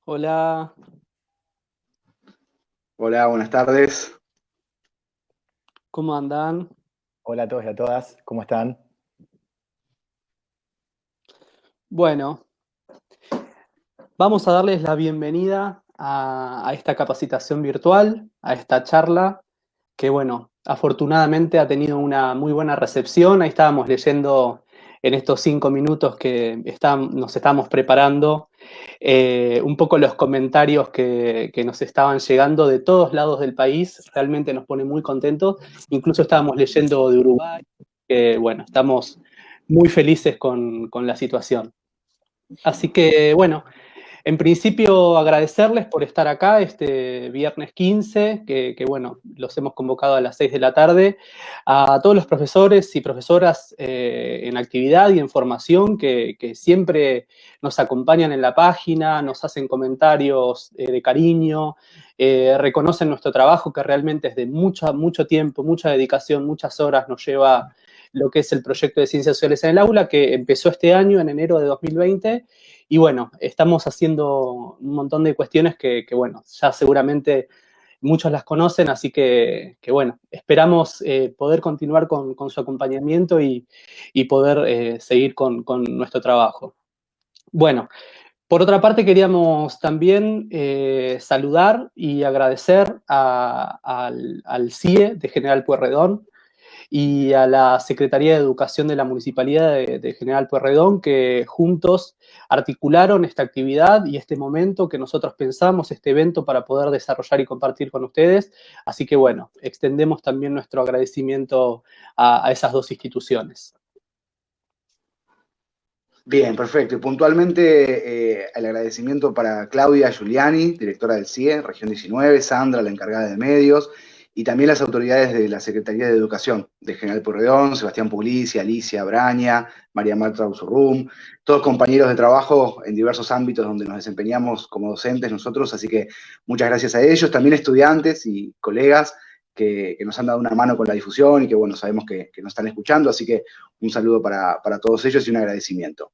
Hola, Hola, buenas tardes. ¿cómo andan? Hola a todos y a todas, ¿cómo están? Bueno, vamos a darles la bienvenida a esta capacitación virtual, a esta charla, que bueno, afortunadamente ha tenido una muy buena recepción. Ahí estábamos leyendo en estos 5 minutos que nos estamos preparando un poco los comentarios que nos estaban llegando de todos lados del país. Realmente nos pone muy contentos. Incluso estábamos leyendo de Uruguay, que bueno, estamos muy felices con la situación. Así que bueno, en principio agradecerles por estar acá este viernes 15, que bueno, los hemos convocado a las 6 de la tarde, a todos los profesores y profesoras en actividad y en formación que siempre nos acompañan en la página, nos hacen comentarios de cariño, reconocen nuestro trabajo que realmente es de mucho tiempo, mucha dedicación, muchas horas nos lleva lo que es el proyecto de Ciencias Sociales en el Aula, que empezó este año, en enero de 2020, y bueno, estamos haciendo un montón de cuestiones bueno, ya seguramente muchos las conocen, así que bueno, esperamos poder continuar con su acompañamiento y poder seguir con nuestro trabajo. Bueno, por otra parte, queríamos también saludar y agradecer al CIE de General Pueyrredón y a la Secretaría de Educación de la Municipalidad de General Pueyrredón, que juntos articularon esta actividad y este momento que nosotros pensamos, este evento, para poder desarrollar y compartir con ustedes. Así que bueno, extendemos también nuestro agradecimiento a esas dos instituciones. Bien, perfecto. Y puntualmente el agradecimiento para Claudia Giuliani, directora del CIE, Región 19, Sandra, la encargada de medios, y también las autoridades de la Secretaría de Educación de General Pueyrredón, Sebastián Puglisi, Alicia Braña, María Marta Usurrum, todos compañeros de trabajo en diversos ámbitos donde nos desempeñamos como docentes nosotros, así que muchas gracias a ellos, también estudiantes y colegas que nos han dado una mano con la difusión y que, bueno, sabemos que nos están escuchando, así que un saludo para todos ellos y un agradecimiento.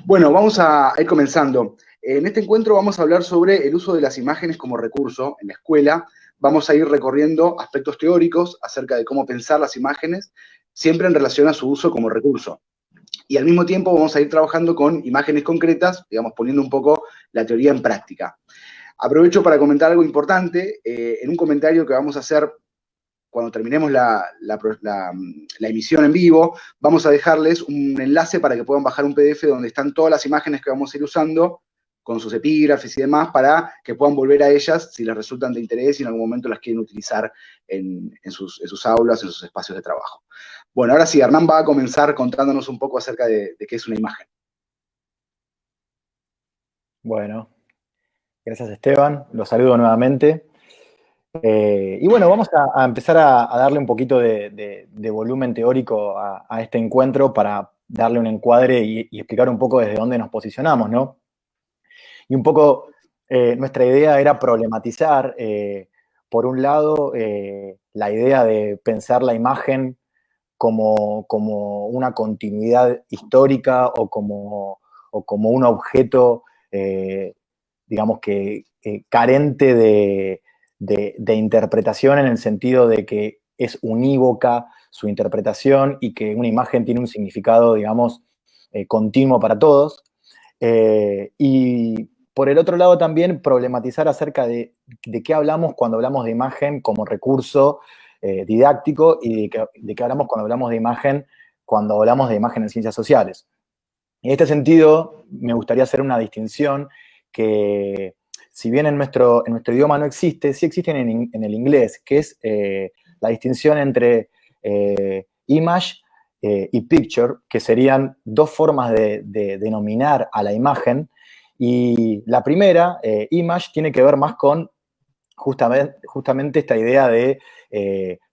Bueno, vamos a ir comenzando. En este encuentro vamos a hablar sobre el uso de las imágenes como recurso en la escuela. Vamos a ir recorriendo aspectos teóricos acerca de cómo pensar las imágenes, siempre en relación a su uso como recurso. Y al mismo tiempo vamos a ir trabajando con imágenes concretas, digamos, poniendo un poco la teoría en práctica. Aprovecho para comentar algo importante. En un comentario que vamos a hacer cuando terminemos la emisión en vivo, vamos a dejarles un enlace para que puedan bajar un PDF donde están todas las imágenes que vamos a ir usando, con sus epígrafes y demás, para que puedan volver a ellas si les resultan de interés y en algún momento las quieren utilizar en sus aulas, en sus espacios de trabajo. Bueno, ahora sí, Hernán va a comenzar contándonos un poco acerca de qué es una imagen. Bueno, gracias Esteban, los saludo nuevamente. Y bueno, vamos a empezar a darle un poquito de volumen teórico a este encuentro para darle un encuadre y explicar un poco desde dónde nos posicionamos, ¿no? Y un poco nuestra idea era problematizar, por un lado, la idea de pensar la imagen como una continuidad histórica o como un objeto, digamos que carente de interpretación, en el sentido de que es unívoca su interpretación y que una imagen tiene un significado, digamos, continuo para todos. Y por el otro lado también problematizar acerca de qué hablamos cuando hablamos de imagen como recurso didáctico y de qué hablamos cuando hablamos de imagen en ciencias sociales. En este sentido, me gustaría hacer una distinción que, si bien en nuestro idioma no existe, sí existe en el inglés, que es la distinción entre image y picture, que serían dos formas de denominar a la imagen. Y la primera, image, tiene que ver más con justamente esta idea de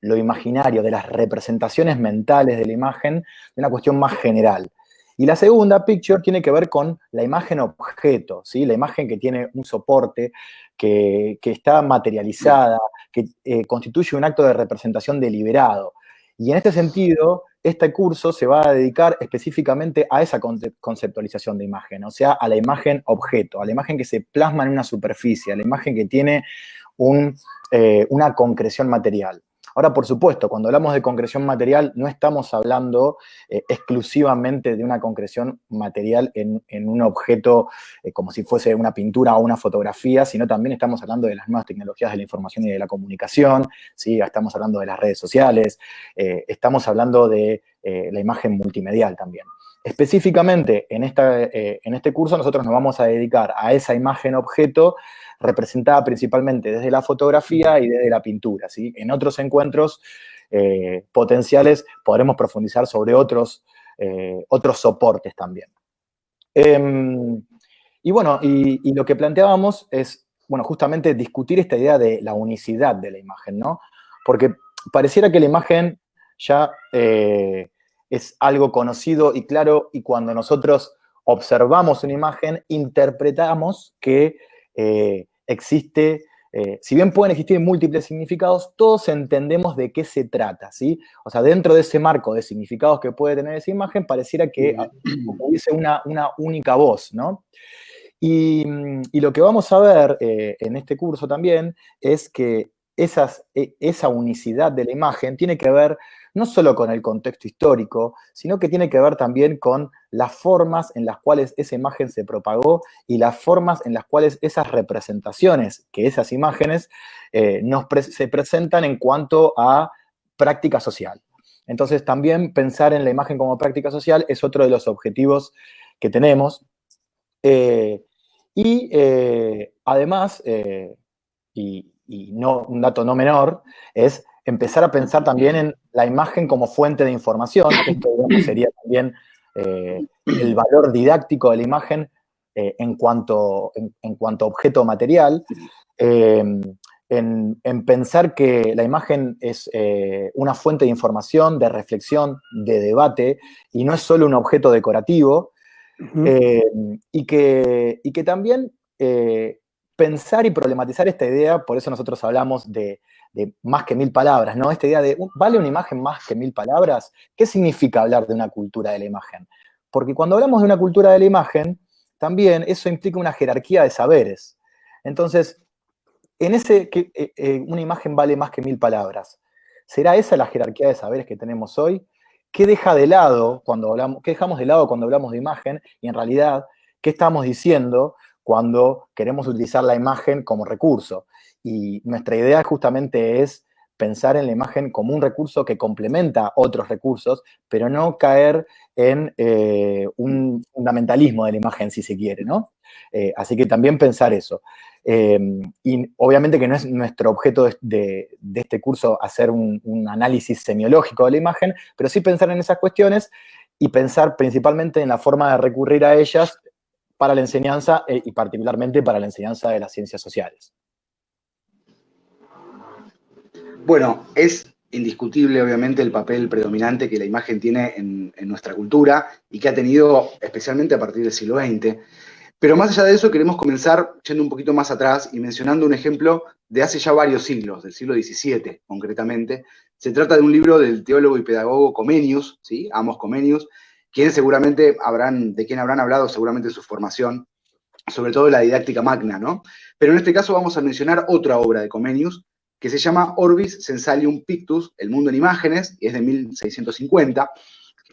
lo imaginario, de las representaciones mentales de la imagen, de una cuestión más general. Y la segunda, picture, tiene que ver con la imagen objeto, ¿sí? La imagen que tiene un soporte, que está materializada, que constituye un acto de representación deliberado. Y en este sentido, este curso se va a dedicar específicamente a esa conceptualización de imagen, o sea, a la imagen objeto, a la imagen que se plasma en una superficie, a la imagen que tiene una concreción material. Ahora, por supuesto, cuando hablamos de concreción material, no estamos hablando exclusivamente de una concreción material en un objeto como si fuese una pintura o una fotografía, sino también estamos hablando de las nuevas tecnologías de la información y de la comunicación, ¿sí? Estamos hablando de las redes sociales, estamos hablando de la imagen multimedial también. Específicamente, en este curso nosotros nos vamos a dedicar a esa imagen objeto representada principalmente desde la fotografía y desde la pintura, ¿sí? En otros encuentros potenciales podremos profundizar sobre otros soportes también. Y bueno, y lo que planteábamos es, bueno, justamente discutir esta idea de la unicidad de la imagen, ¿no? Porque pareciera que la imagen ya es algo conocido y claro, y cuando nosotros observamos una imagen, interpretamos que existe, si bien pueden existir múltiples significados, todos entendemos de qué se trata, ¿sí? O sea, dentro de ese marco de significados que puede tener esa imagen, pareciera que hubiese una única voz, ¿no? Y lo que vamos a ver en este curso también es que esa unicidad de la imagen tiene que ver no solo con el contexto histórico, sino que tiene que ver también con las formas en las cuales esa imagen se propagó y las formas en las cuales esas representaciones, que esas imágenes se presentan en cuanto a práctica social. Entonces, también pensar en la imagen como práctica social es otro de los objetivos que tenemos. Además, y no, un dato no menor, es empezar a pensar también en la imagen como fuente de información, que esto sería también el valor didáctico de la imagen en cuanto a objeto material, en pensar que la imagen es una fuente de información, de reflexión, de debate, y no es solo un objeto decorativo, y que también pensar y problematizar esta idea, por eso nosotros hablamos de más que 1000 palabras, ¿no? Esta idea de, ¿vale una imagen más que 1000 palabras? ¿Qué significa hablar de una cultura de la imagen? Porque cuando hablamos de una cultura de la imagen, también eso implica una jerarquía de saberes. Entonces, una imagen vale más que 1000 palabras. ¿Será esa la jerarquía de saberes que tenemos hoy? ¿Qué dejamos de lado cuando hablamos de imagen? Y en realidad, ¿qué estamos diciendo cuando queremos utilizar la imagen como recurso? Y nuestra idea justamente es pensar en la imagen como un recurso que complementa otros recursos, pero no caer en un fundamentalismo de la imagen, si se quiere, ¿no? Así que también pensar eso. Y obviamente que no es nuestro objeto de este curso hacer un análisis semiológico de la imagen, pero sí pensar en esas cuestiones y pensar principalmente en la forma de recurrir a ellas para la enseñanza y particularmente para la enseñanza de las ciencias sociales. Bueno, es indiscutible, obviamente, el papel predominante que la imagen tiene en nuestra cultura y que ha tenido especialmente a partir del siglo XX. Pero más allá de eso, queremos comenzar yendo un poquito más atrás y mencionando un ejemplo de hace ya varios siglos, del siglo XVII concretamente. Se trata de un libro del teólogo y pedagogo Comenius, ¿sí? Amos Comenius, de quien habrán hablado seguramente en su formación, sobre todo la didáctica magna, ¿no? Pero en este caso vamos a mencionar otra obra de Comenius, que se llama Orbis Sensalium Pictus, El mundo en imágenes, y es de 1650,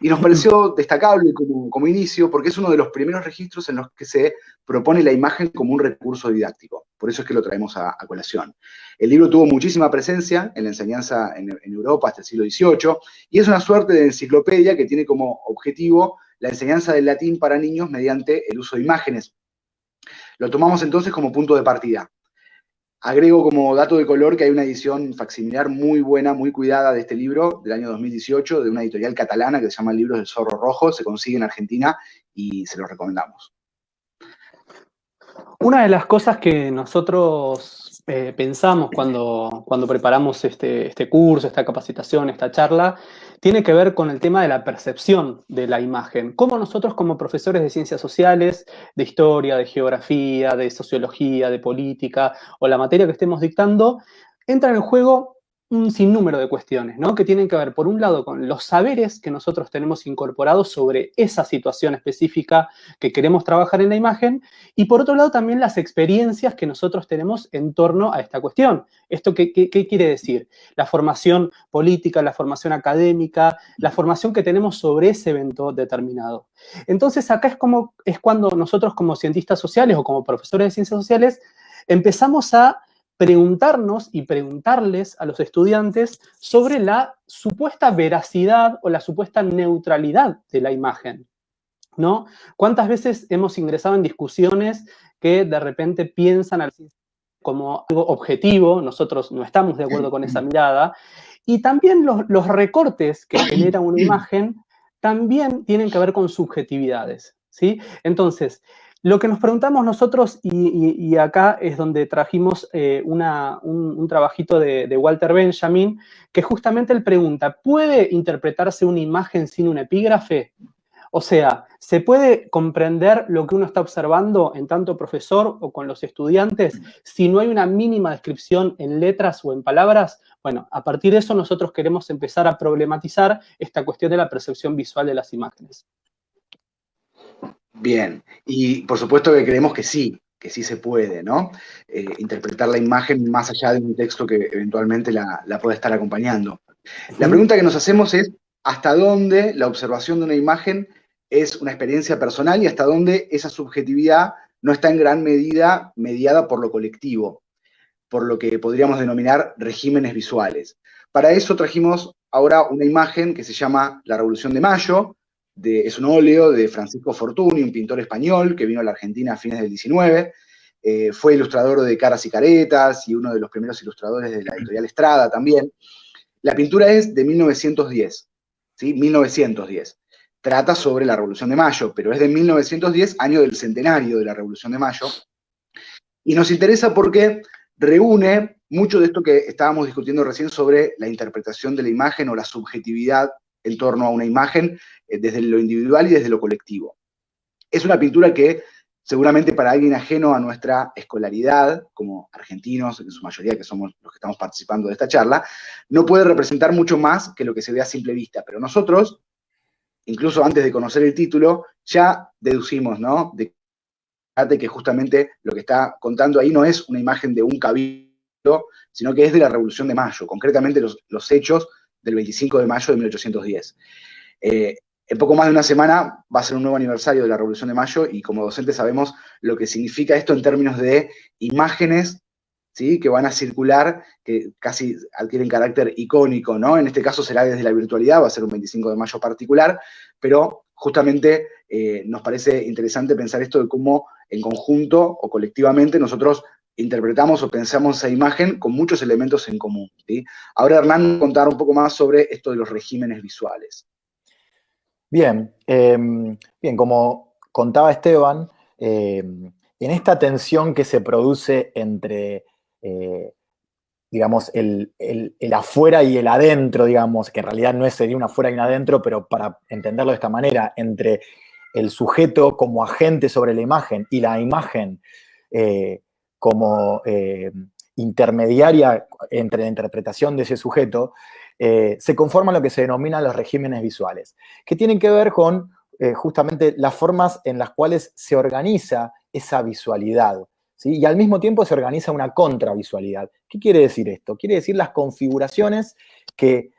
y nos pareció destacable como inicio porque es uno de los primeros registros en los que se propone la imagen como un recurso didáctico. Por eso es que lo traemos a colación. El libro tuvo muchísima presencia en la enseñanza en Europa hasta el siglo XVIII, y es una suerte de enciclopedia que tiene como objetivo la enseñanza del latín para niños mediante el uso de imágenes. Lo tomamos entonces como punto de partida. Agrego como dato de color que hay una edición facsimilar muy buena, muy cuidada de este libro del año 2018 de una editorial catalana que se llama Libros del Zorro Rojo, se consigue en Argentina y se lo recomendamos. Una de las cosas que nosotros pensamos cuando preparamos este curso, esta capacitación, esta charla, tiene que ver con el tema de la percepción de la imagen. Cómo nosotros como profesores de ciencias sociales, de historia, de geografía, de sociología, de política, o la materia que estemos dictando, entra en juego un sinnúmero de cuestiones, ¿no? Que tienen que ver, por un lado, con los saberes que nosotros tenemos incorporados sobre esa situación específica que queremos trabajar en la imagen, y por otro lado también las experiencias que nosotros tenemos en torno a esta cuestión. ¿Esto qué quiere decir? La formación política, la formación académica, la formación que tenemos sobre ese evento determinado. Entonces acá es cuando nosotros como cientistas sociales o como profesores de ciencias sociales empezamos a preguntarnos y preguntarles a los estudiantes sobre la supuesta veracidad o la supuesta neutralidad de la imagen, ¿no? ¿Cuántas veces hemos ingresado en discusiones que de repente piensan al como algo objetivo? Nosotros no estamos de acuerdo con esa mirada. Y también los recortes que genera una imagen también tienen que ver con subjetividades, ¿sí? Entonces, lo que nos preguntamos nosotros, y acá es donde trajimos un trabajito de Walter Benjamin, que justamente él pregunta, ¿puede interpretarse una imagen sin un epígrafe? O sea, ¿se puede comprender lo que uno está observando en tanto profesor o con los estudiantes si no hay una mínima descripción en letras o en palabras? Bueno, a partir de eso nosotros queremos empezar a problematizar esta cuestión de la percepción visual de las imágenes. Bien, y por supuesto que creemos que sí se puede, ¿no? Interpretar la imagen más allá de un texto que eventualmente la pueda estar acompañando. La pregunta que nos hacemos es, ¿hasta dónde la observación de una imagen es una experiencia personal y hasta dónde esa subjetividad no está en gran medida mediada por lo colectivo, por lo que podríamos denominar regímenes visuales? Para eso trajimos ahora una imagen que se llama La Revolución de Mayo, es un óleo de Francisco Fortuny, un pintor español que vino a la Argentina a fines del 19, fue ilustrador de Caras y Caretas y uno de los primeros ilustradores de la editorial Estrada también. La pintura es de 1910, ¿sí? 1910. Trata sobre la Revolución de Mayo, pero es de 1910, año del centenario de la Revolución de Mayo. Y nos interesa porque reúne mucho de esto que estábamos discutiendo recién sobre la interpretación de la imagen o la subjetividad en torno a una imagen desde lo individual y desde lo colectivo. Es una pintura que seguramente para alguien ajeno a nuestra escolaridad, como argentinos, en su mayoría que somos los que estamos participando de esta charla, no puede representar mucho más que lo que se ve a simple vista. Pero nosotros, incluso antes de conocer el título, ya deducimos, ¿no?, de que justamente lo que está contando ahí no es una imagen de un cabildo, sino que es de la Revolución de Mayo, concretamente los hechos del 25 de mayo de 1810. En poco más de una semana va a ser un nuevo aniversario de la Revolución de Mayo y como docentes sabemos lo que significa esto en términos de imágenes, ¿sí?, que van a circular, que casi adquieren carácter icónico, ¿no? En este caso será desde la virtualidad, va a ser un 25 de mayo particular, pero justamente nos parece interesante pensar esto de cómo en conjunto o colectivamente nosotros interpretamos o pensamos esa imagen con muchos elementos en común, ¿sí? Ahora Hernán contará un poco más sobre esto de los regímenes visuales. Bien, como contaba Esteban, en esta tensión que se produce entre, digamos, el afuera y el adentro, digamos, que en realidad sería un afuera y un adentro, pero para entenderlo de esta manera, entre el sujeto como agente sobre la imagen y la imagen como intermediaria entre la interpretación de ese sujeto, se conforman lo que se denominan los regímenes visuales, que tienen que ver con justamente las formas en las cuales se organiza esa visualidad, ¿sí? Y al mismo tiempo se organiza una contravisualidad. ¿Qué quiere decir esto? Quiere decir las configuraciones que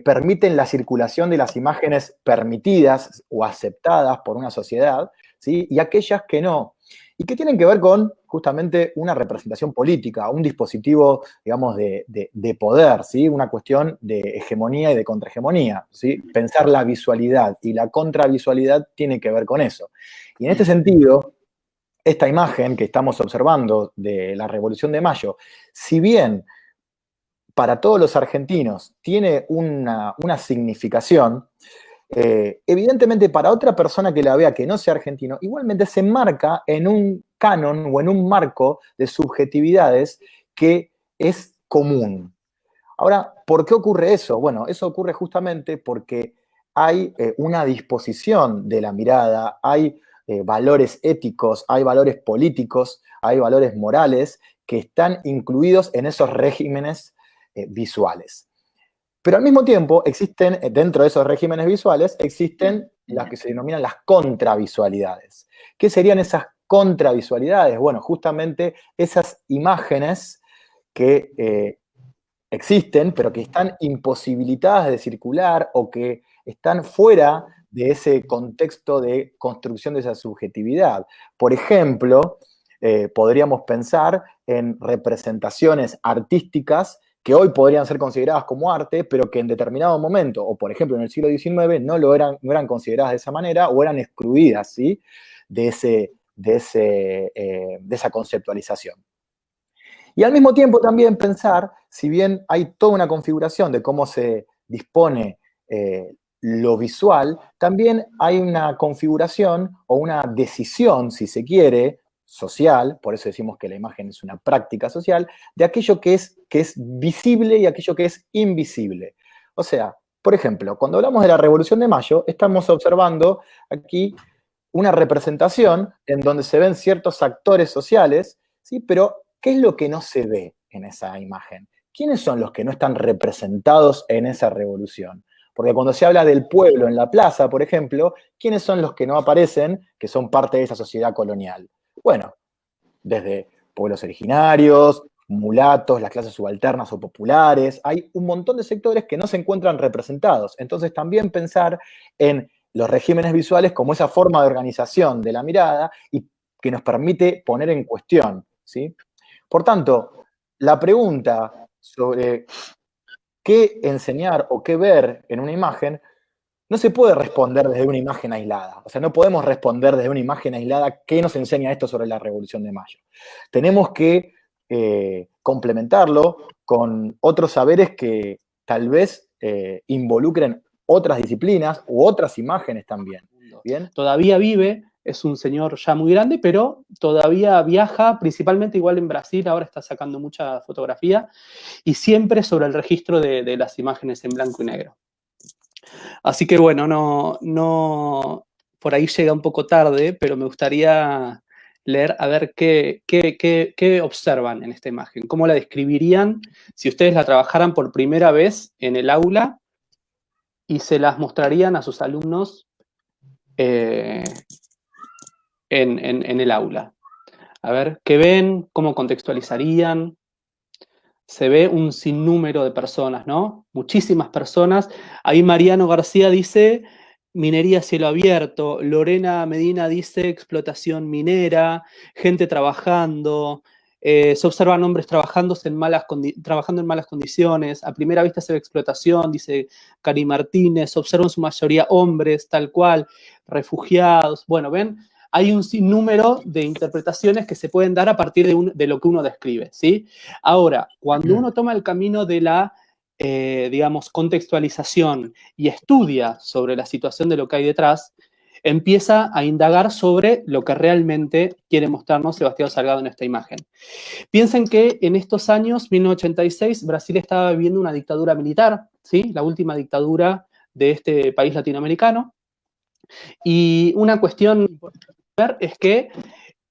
permiten la circulación de las imágenes permitidas o aceptadas por una sociedad, ¿sí?, y aquellas que no. Y que tienen que ver con justamente una representación política, un dispositivo, digamos, de poder, ¿sí?, una cuestión de hegemonía y de contrahegemonía, ¿sí? Pensar la visualidad y la contravisualidad tiene que ver con eso. Y en este sentido, esta imagen que estamos observando de la Revolución de Mayo, si bien para todos los argentinos tiene una significación, evidentemente para otra persona que la vea que no sea argentino, igualmente se enmarca en un canon o en un marco de subjetividades que es común. Ahora, ¿por qué ocurre eso? Bueno, eso ocurre justamente porque hay una disposición de la mirada, hay valores éticos, hay valores políticos, hay valores morales que están incluidos en esos regímenes visuales. Pero al mismo tiempo existen, dentro de esos regímenes visuales, existen las que se denominan las contravisualidades. ¿Qué serían esas contravisualidades? Bueno, justamente esas imágenes que existen, pero que están imposibilitadas de circular o que están fuera de ese contexto de construcción de esa subjetividad. Por ejemplo, podríamos pensar en representaciones artísticas que hoy podrían ser consideradas como arte, pero que en determinado momento, o por ejemplo en el siglo XIX, no eran consideradas de esa manera o eran excluidas, ¿sí?, de esa conceptualización. Y al mismo tiempo también pensar, si bien hay toda una configuración de cómo se dispone lo visual, también hay una configuración o una decisión, si se quiere, social, por eso decimos que la imagen es una práctica social, de aquello que es visible y aquello que es invisible. O sea, por ejemplo, cuando hablamos de la Revolución de Mayo, estamos observando aquí una representación en donde se ven ciertos actores sociales, ¿sí? Pero ¿qué es lo que no se ve en esa imagen? ¿Quiénes son los que no están representados en esa revolución? Porque cuando se habla del pueblo en la plaza, por ejemplo, ¿quiénes son los que no aparecen, que son parte de esa sociedad colonial? Bueno, desde pueblos originarios, mulatos, las clases subalternas o populares, hay un montón de sectores que no se encuentran representados. Entonces también pensar en los regímenes visuales como esa forma de organización de la mirada y que nos permite poner en cuestión, ¿sí? Por tanto, la pregunta sobre qué enseñar o qué ver en una imagen no se puede responder desde una imagen aislada. O sea, no podemos responder desde una imagen aislada qué nos enseña esto sobre la Revolución de Mayo. Tenemos que complementarlo con otros saberes que tal vez involucren otras disciplinas u otras imágenes también. ¿Bien? Todavía vive, es un señor ya muy grande, pero todavía viaja, principalmente igual en Brasil, ahora está sacando mucha fotografía, y siempre sobre el registro de las imágenes en blanco y negro. Así que bueno, no, por ahí llega un poco tarde, pero me gustaría leer a ver qué observan en esta imagen, cómo la describirían si ustedes la trabajaran por primera vez en el aula y se las mostrarían a sus alumnos en el aula. A ver, ¿qué ven? ¿Cómo contextualizarían? Se ve un sinnúmero de personas, ¿no? Muchísimas personas. Ahí Mariano García dice minería a cielo abierto. Lorena Medina dice explotación minera, gente trabajando. Se observan hombres trabajando en malas condiciones. A primera vista se ve explotación, dice Cari Martínez. Se observan en su mayoría hombres, tal cual, refugiados. Bueno, ven, hay un sinnúmero de interpretaciones que se pueden dar a partir de lo que uno describe, ¿sí? Ahora, cuando uno toma el camino de la, digamos, contextualización y estudia sobre la situación de lo que hay detrás, empieza a indagar sobre lo que realmente quiere mostrarnos Sebastián Salgado en esta imagen. Piensen que en estos años, 1986, Brasil estaba viviendo una dictadura militar, ¿sí? La última dictadura de este país latinoamericano. Y una cuestión importante ver es que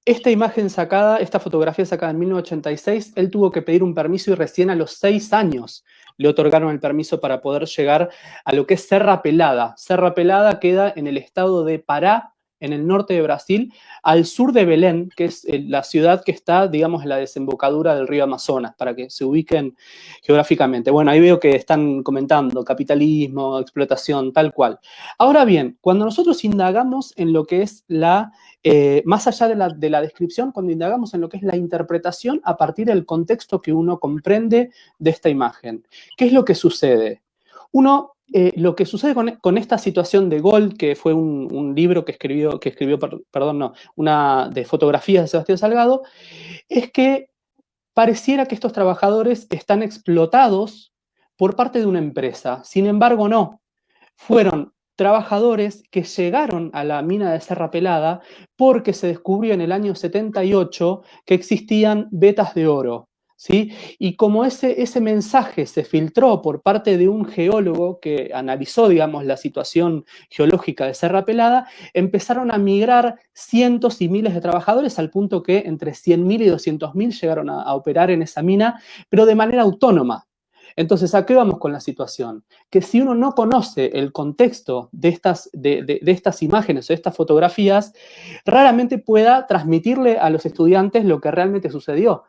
esta imagen sacada, esta fotografía sacada en 1986, él tuvo que pedir un permiso y recién a los 6 años le otorgaron el permiso para poder llegar a lo que es Serra Pelada. Serra Pelada queda en el estado de Pará, en el norte de Brasil, al sur de Belén, que es la ciudad que está, digamos, en la desembocadura del río Amazonas, para que se ubiquen geográficamente. Bueno, ahí veo que están comentando capitalismo, explotación, tal cual. Ahora bien, cuando nosotros indagamos en lo que es más allá de la descripción, cuando indagamos en lo que es la interpretación a partir del contexto que uno comprende de esta imagen, ¿qué es lo que sucede? Lo que sucede con esta situación de Gold, que fue un libro que escribió, una de fotografías de Sebastián Salgado, es que pareciera que estos trabajadores están explotados por parte de una empresa. Sin embargo, no. Fueron trabajadores que llegaron a la mina de Serra Pelada porque se descubrió en el año 78 que existían vetas de oro, ¿sí? Y como ese mensaje se filtró por parte de un geólogo que analizó, digamos, la situación geológica de Serra Pelada, empezaron a migrar cientos y miles de trabajadores al punto que entre 100.000 y 200.000 llegaron a operar en esa mina, pero de manera autónoma. Entonces, ¿a qué vamos con la situación? Que si uno no conoce el contexto de estas imágenes o de estas fotografías, raramente pueda transmitirle a los estudiantes lo que realmente sucedió.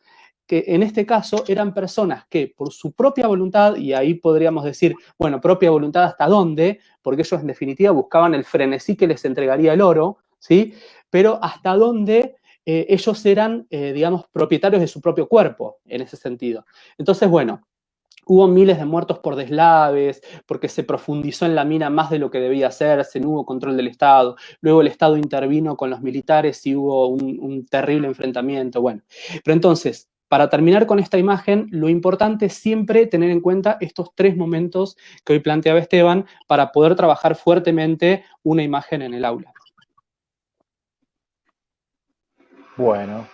Que en este caso eran personas que por su propia voluntad, y ahí podríamos decir, bueno, propia voluntad hasta dónde, porque ellos en definitiva buscaban el frenesí que les entregaría el oro, ¿sí? Pero hasta dónde ellos eran, digamos, propietarios de su propio cuerpo, en ese sentido. Entonces, bueno, hubo miles de muertos por deslaves, porque se profundizó en la mina más de lo que debía hacerse, no hubo control del Estado. Luego el Estado intervino con los militares y hubo un terrible enfrentamiento. Bueno, pero entonces, para terminar con esta imagen, lo importante es siempre tener en cuenta estos 3 momentos que hoy planteaba Esteban para poder trabajar fuertemente una imagen en el aula. Bueno,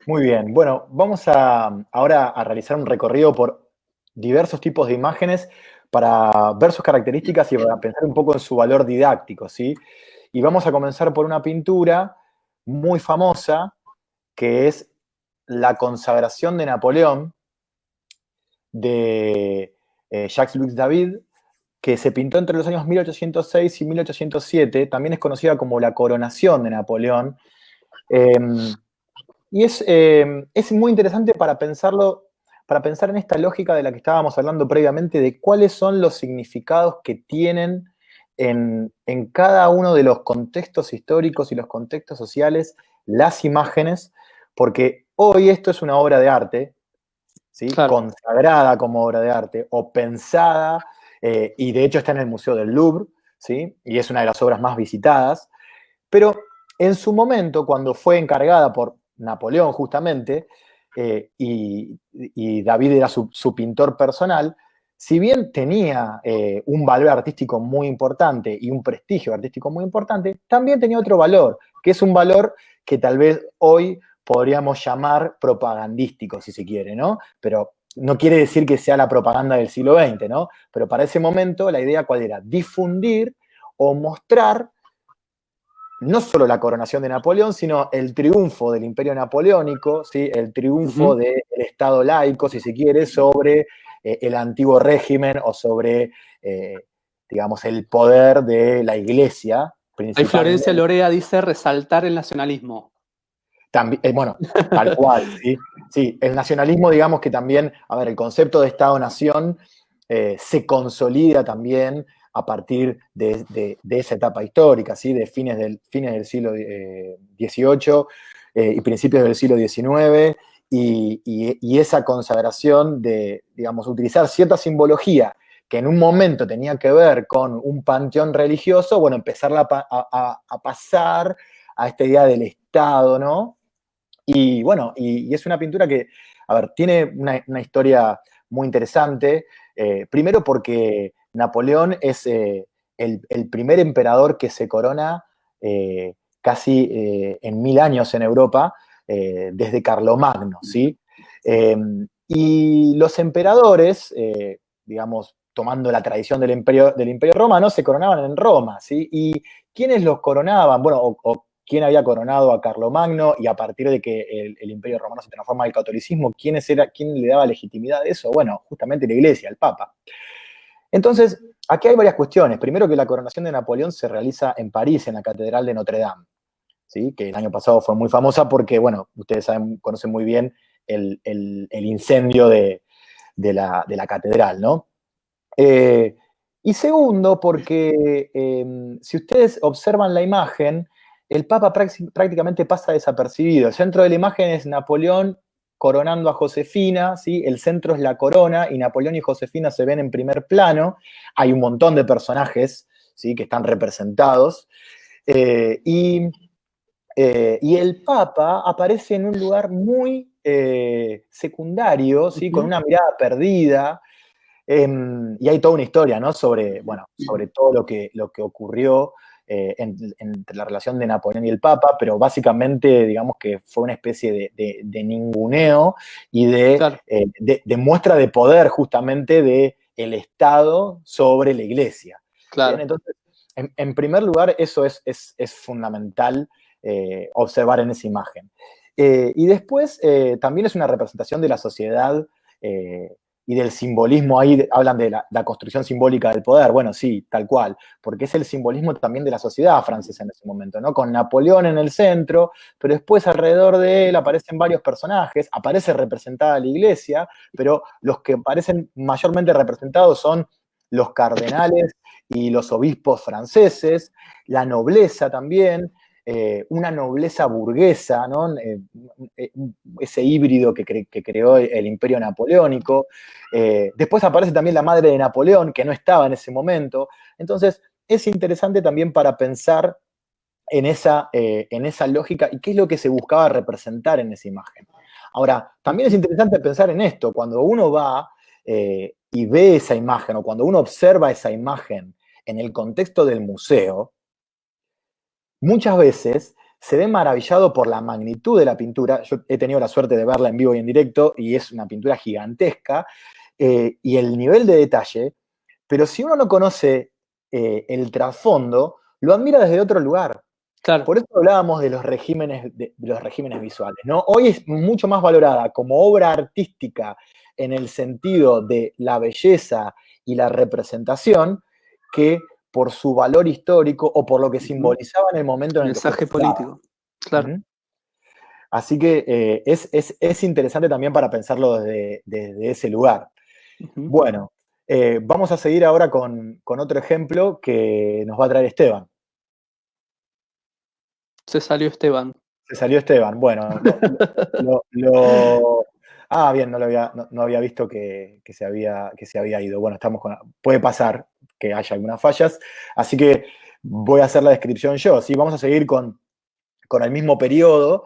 muy bien. Bueno, vamos ahora a realizar un recorrido por diversos tipos de imágenes para ver sus características y para pensar un poco en su valor didáctico, ¿sí? Y vamos a comenzar por una pintura muy famosa, que es La consagración de Napoleón, de Jacques-Louis David, que se pintó entre los años 1806 y 1807. También es conocida como la coronación de Napoleón. Y es muy interesante para pensarlo, para pensar en esta lógica de la que estábamos hablando previamente, de cuáles son los significados que tienen en cada uno de los contextos históricos y los contextos sociales las imágenes, porque hoy esto es una obra de arte, ¿sí? Claro. Consagrada como obra de arte, o pensada, y de hecho está en el Museo del Louvre, ¿sí? Y es una de las obras más visitadas, pero en su momento, cuando fue encargada por Napoleón justamente, y David era su pintor personal, si bien tenía un valor artístico muy importante y un prestigio artístico muy importante, también tenía otro valor, que es un valor que tal vez hoy podríamos llamar propagandístico, si se quiere, ¿no? Pero no quiere decir que sea la propaganda del siglo XX, ¿no? Pero para ese momento la idea, ¿cuál era? Difundir o mostrar no solo la coronación de Napoleón, sino el triunfo del imperio napoleónico, ¿sí? El triunfo del Estado laico, si se quiere, sobre el antiguo régimen o sobre, digamos, el poder de la iglesia, Ahí principalmente. Florencia Lorea dice resaltar el nacionalismo. También, bueno, tal cual, ¿sí? Sí, el nacionalismo, digamos que también, a ver, el concepto de Estado-nación se consolida también a partir de esa etapa histórica, ¿sí? De fines del siglo XVIII y principios del siglo XIX, y esa consagración de, digamos, utilizar cierta simbología que en un momento tenía que ver con un panteón religioso, bueno, empezarla a pasar a esta idea del Estado, ¿no? Y bueno, y es una pintura que, a ver, tiene una historia muy interesante. Primero porque Napoleón es el primer emperador que se corona casi en 1000 años en Europa, desde Carlomagno, ¿sí? Y los emperadores, digamos, tomando la tradición del imperio romano, se coronaban en Roma, ¿sí? ¿Y quiénes los coronaban? Bueno, o quién había coronado a Carlomagno, y a partir de que el Imperio Romano se transforma en el catolicismo, ¿quién le daba legitimidad de eso? Bueno, justamente la Iglesia, el Papa. Entonces, aquí hay varias cuestiones. Primero, que la coronación de Napoleón se realiza en París, en la Catedral de Notre Dame, ¿sí? Que el año pasado fue muy famosa porque, bueno, ustedes conocen muy bien el incendio de la catedral, ¿no? Y segundo, porque si ustedes observan la imagen, el Papa prácticamente pasa desapercibido. El centro de la imagen es Napoleón coronando a Josefina, ¿sí? El centro es la corona y Napoleón y Josefina se ven en primer plano. Hay un montón de personajes, ¿sí? Que están representados. Y el Papa aparece en un lugar muy secundario, ¿sí? Con una mirada perdida. Y hay toda una historia, ¿no? Sobre todo lo que ocurrió entre la relación de Napoleón y el Papa, pero básicamente, digamos que fue una especie de ninguneo y Claro. de muestra de poder justamente del Estado sobre la Iglesia. Claro. ¿Bien? Entonces, en primer lugar, eso es fundamental observar en esa imagen. Y después, también es una representación de la sociedad y del simbolismo, ahí hablan de la construcción simbólica del poder. Bueno, sí, tal cual, porque es el simbolismo también de la sociedad francesa en ese momento, ¿no? Con Napoleón en el centro, pero después alrededor de él aparecen varios personajes, aparece representada la iglesia, pero los que aparecen mayormente representados son los cardenales y los obispos franceses, la nobleza también, una nobleza burguesa, ¿no? Ese híbrido que creó el imperio napoleónico. Después aparece también la madre de Napoleón, que no estaba en ese momento. Entonces, es interesante también para pensar en esa lógica y qué es lo que se buscaba representar en esa imagen. Ahora, también es interesante pensar en esto, cuando uno va y ve esa imagen, o cuando uno observa esa imagen en el contexto del museo, muchas veces se ve maravillado por la magnitud de la pintura. Yo he tenido la suerte de verla en vivo y en directo, y es una pintura gigantesca, y el nivel de detalle, pero si uno no conoce el trasfondo, lo admira desde otro lugar. Claro. Por eso hablábamos de los regímenes visuales, ¿no? Hoy es mucho más valorada como obra artística en el sentido de la belleza y la representación que por su valor histórico o por lo que simbolizaba en el momento en el que mensaje político. Claro. Así que es interesante también para pensarlo desde ese lugar. Bueno, vamos a seguir ahora con otro ejemplo que nos va a traer Esteban. Se salió Esteban. Se salió Esteban. Bueno, bien, no había visto que se había ido. Bueno, puede pasar que haya algunas fallas, así que voy a hacer la descripción yo. ¿Sí? Vamos a seguir con el mismo periodo,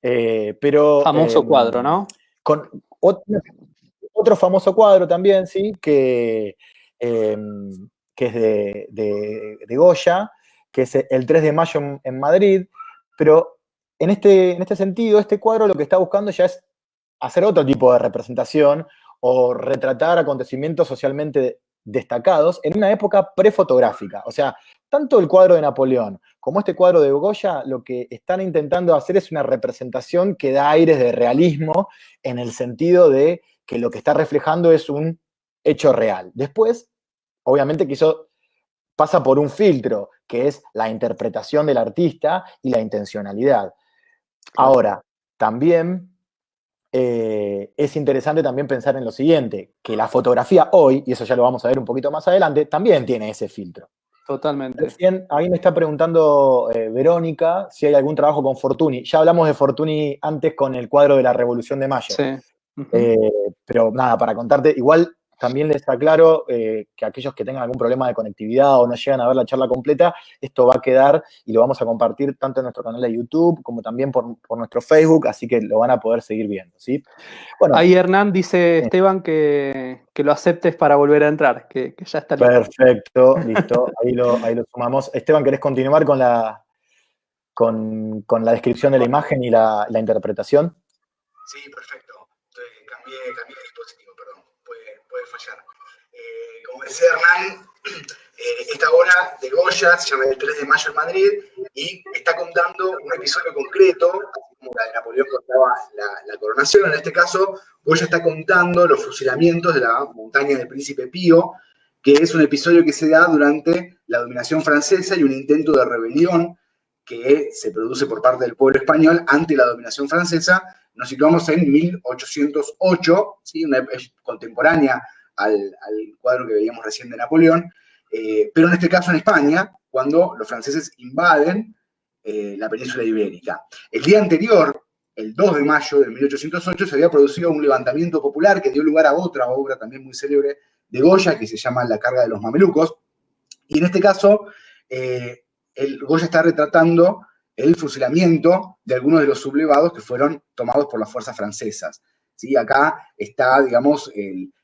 pero... Famoso cuadro, ¿no? Con otro famoso cuadro también, ¿sí? Que es de Goya, que es el 3 de mayo en Madrid, pero en este sentido, este cuadro lo que está buscando ya es hacer otro tipo de representación o retratar acontecimientos socialmente destacados en una época prefotográfica. O sea, tanto el cuadro de Napoleón como este cuadro de Goya, lo que están intentando hacer es una representación que da aires de realismo en el sentido de que lo que está reflejando es un hecho real. Después, obviamente que eso pasa por un filtro, que es la interpretación del artista y la intencionalidad. Ahora, también es interesante también pensar en lo siguiente, que la fotografía hoy, y eso ya lo vamos a ver un poquito más adelante, también tiene ese filtro. Totalmente. Recién, ahí me está preguntando Verónica si hay algún trabajo con Fortuny. Ya hablamos de Fortuny antes con el cuadro de la Revolución de Mayo. Sí. Pero nada, para contarte, igual también les aclaro que aquellos que tengan algún problema de conectividad o no llegan a ver la charla completa, esto va a quedar y lo vamos a compartir tanto en nuestro canal de YouTube como también por nuestro Facebook, así que lo van a poder seguir viendo, ¿sí? Bueno, ahí Hernán dice, Esteban, que lo aceptes para volver a entrar, que ya está listo. Perfecto, listo, ahí lo sumamos. Esteban, ¿querés continuar con la descripción de la imagen y la interpretación? Sí, perfecto. Cambié de dispositivo, perdón. Puede fallar. Como decía Hernán, esta obra de Goya se llama El 3 de mayo en Madrid y está contando un episodio concreto, así como la de Napoleón contaba la coronación. En este caso, Goya está contando los fusilamientos de la montaña del Príncipe Pío, que es un episodio que se da durante la dominación francesa y un intento de rebelión que se produce por parte del pueblo español ante la dominación francesa. Nos situamos en 1808, ¿sí? Es contemporánea al cuadro que veíamos recién de Napoleón, pero en este caso en España, cuando los franceses invaden la península ibérica. El día anterior, el 2 de mayo de 1808, se había producido un levantamiento popular que dio lugar a otra obra también muy célebre de Goya, que se llama La carga de los mamelucos, y en este caso, Goya está retratando el fusilamiento de algunos de los sublevados que fueron tomados por las fuerzas francesas. ¿Sí? Acá está, digamos,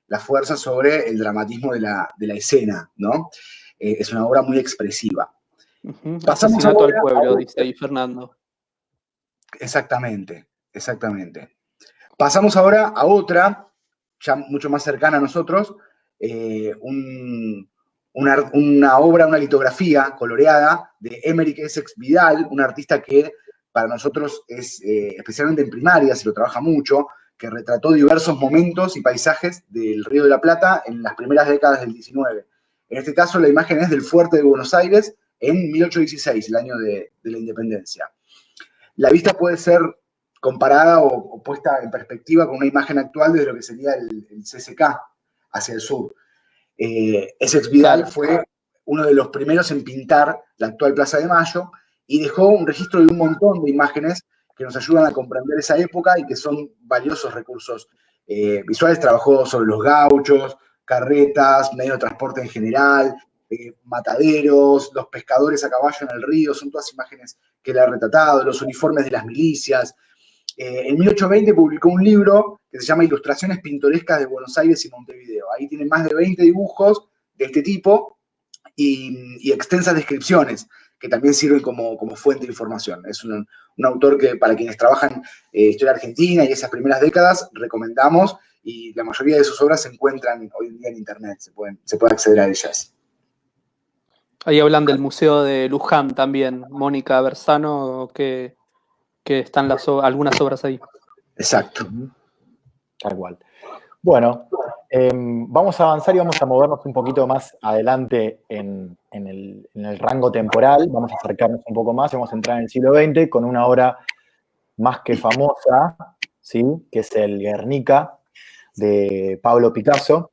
la fuerza sobre el dramatismo de la escena, ¿no? Es una obra muy expresiva. Pasamos Asesinato al pueblo, dice ahí Fernando. Exactamente. Pasamos ahora a otra, ya mucho más cercana a nosotros, una obra, una litografía coloreada de Émeric Essex Vidal, un artista que para nosotros es, especialmente en primaria, se lo trabaja mucho, que retrató diversos momentos y paisajes del Río de la Plata en las primeras décadas del 19. En este caso, la imagen es del fuerte de Buenos Aires en 1816, el año de la independencia. La vista puede ser comparada o puesta en perspectiva con una imagen actual de lo que sería el CCK hacia el sur. Essex Vidal fue uno de los primeros en pintar la actual Plaza de Mayo y dejó un registro de un montón de imágenes que nos ayudan a comprender esa época y que son valiosos recursos visuales. Trabajó sobre los gauchos, carretas, medios de transporte en general, mataderos, los pescadores a caballo en el río, son todas imágenes que él ha retratado, los uniformes de las milicias. En 1820 publicó un libro que se llama Ilustraciones pintorescas de Buenos Aires y Montevideo. Ahí tiene más de 20 dibujos de este tipo y extensas descripciones que también sirven como fuente de información. Es un autor que para quienes trabajan historia argentina y esas primeras décadas recomendamos, y la mayoría de sus obras se encuentran hoy en día en internet, se puede acceder a ellas. Ahí hablan del Museo de Luján también, Mónica Bersano, que están algunas obras ahí. Exacto. Tal cual. Bueno, vamos a avanzar y vamos a movernos un poquito más adelante en el rango temporal. Vamos a acercarnos un poco más y vamos a entrar en el siglo XX con una obra más que famosa, ¿sí? Que es el Guernica de Pablo Picasso,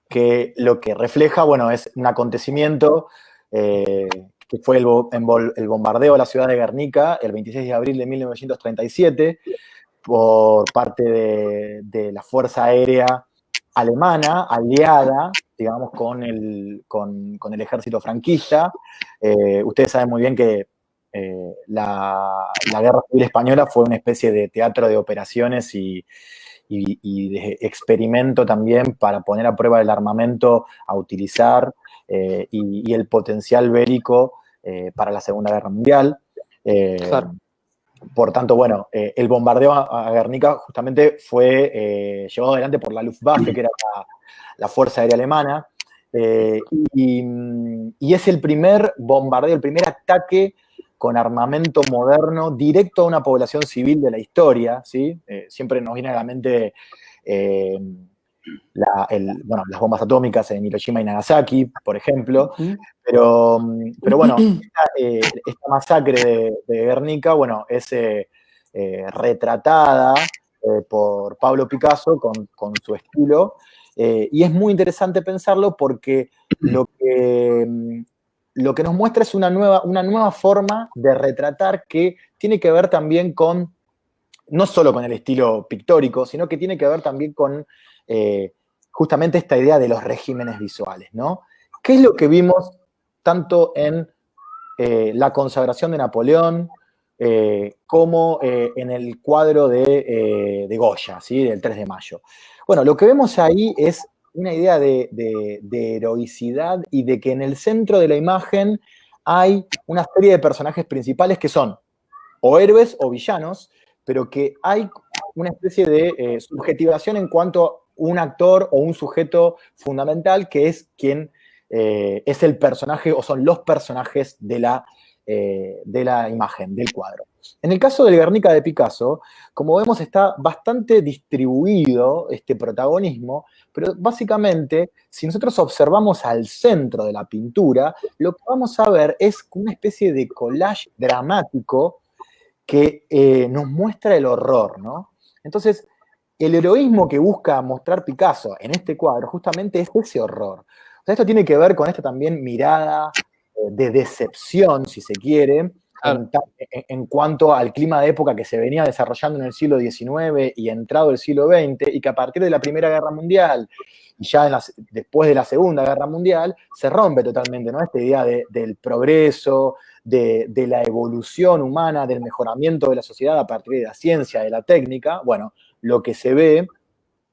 que lo que refleja, bueno, es un acontecimiento que fue el bombardeo a la ciudad de Guernica el 26 de abril de 1937 por parte de la Fuerza Aérea Alemana, aliada, digamos, con el ejército franquista. Ustedes saben muy bien que la Guerra Civil Española fue una especie de teatro de operaciones y de experimento también para poner a prueba el armamento a utilizar y el potencial bélico para la Segunda Guerra Mundial. Claro. Por tanto, bueno, el bombardeo a Guernica justamente fue llevado adelante por la Luftwaffe, que era la Fuerza Aérea Alemana, y es el primer bombardeo, el primer ataque con armamento moderno directo a una población civil de la historia, ¿sí? Siempre nos viene a la mente las bombas atómicas en Hiroshima y Nagasaki, por ejemplo, pero bueno, esta masacre de Guernica, bueno, es retratada por Pablo Picasso con su estilo, y es muy interesante pensarlo porque lo que nos muestra es una nueva forma de retratar que tiene que ver también con, no solo con el estilo pictórico, sino que tiene que ver también con justamente esta idea de los regímenes visuales, ¿no? ¿Qué es lo que vimos tanto en la consagración de Napoleón como en el cuadro de Goya, ¿sí? Del 3 de mayo? Bueno, lo que vemos ahí es una idea de heroicidad y de que en el centro de la imagen hay una serie de personajes principales que son o héroes o villanos, pero que hay una especie de subjetivación en cuanto a un actor o un sujeto fundamental que es quien es el personaje o son los personajes de la imagen, del cuadro. En el caso del Guernica de Picasso, como vemos, está bastante distribuido este protagonismo, pero básicamente, si nosotros observamos al centro de la pintura, lo que vamos a ver es una especie de collage dramático que nos muestra el horror, ¿no? Entonces, el heroísmo que busca mostrar Picasso en este cuadro justamente es ese horror. O sea, esto tiene que ver con esta también mirada de decepción, si se quiere, en cuanto al clima de época que se venía desarrollando en el siglo XIX y entrado el siglo XX, y que a partir de la Primera Guerra Mundial y ya después de la Segunda Guerra Mundial se rompe totalmente, ¿no? Esta idea del progreso, de la evolución humana, del mejoramiento de la sociedad a partir de la ciencia, de la técnica. Bueno, lo que se ve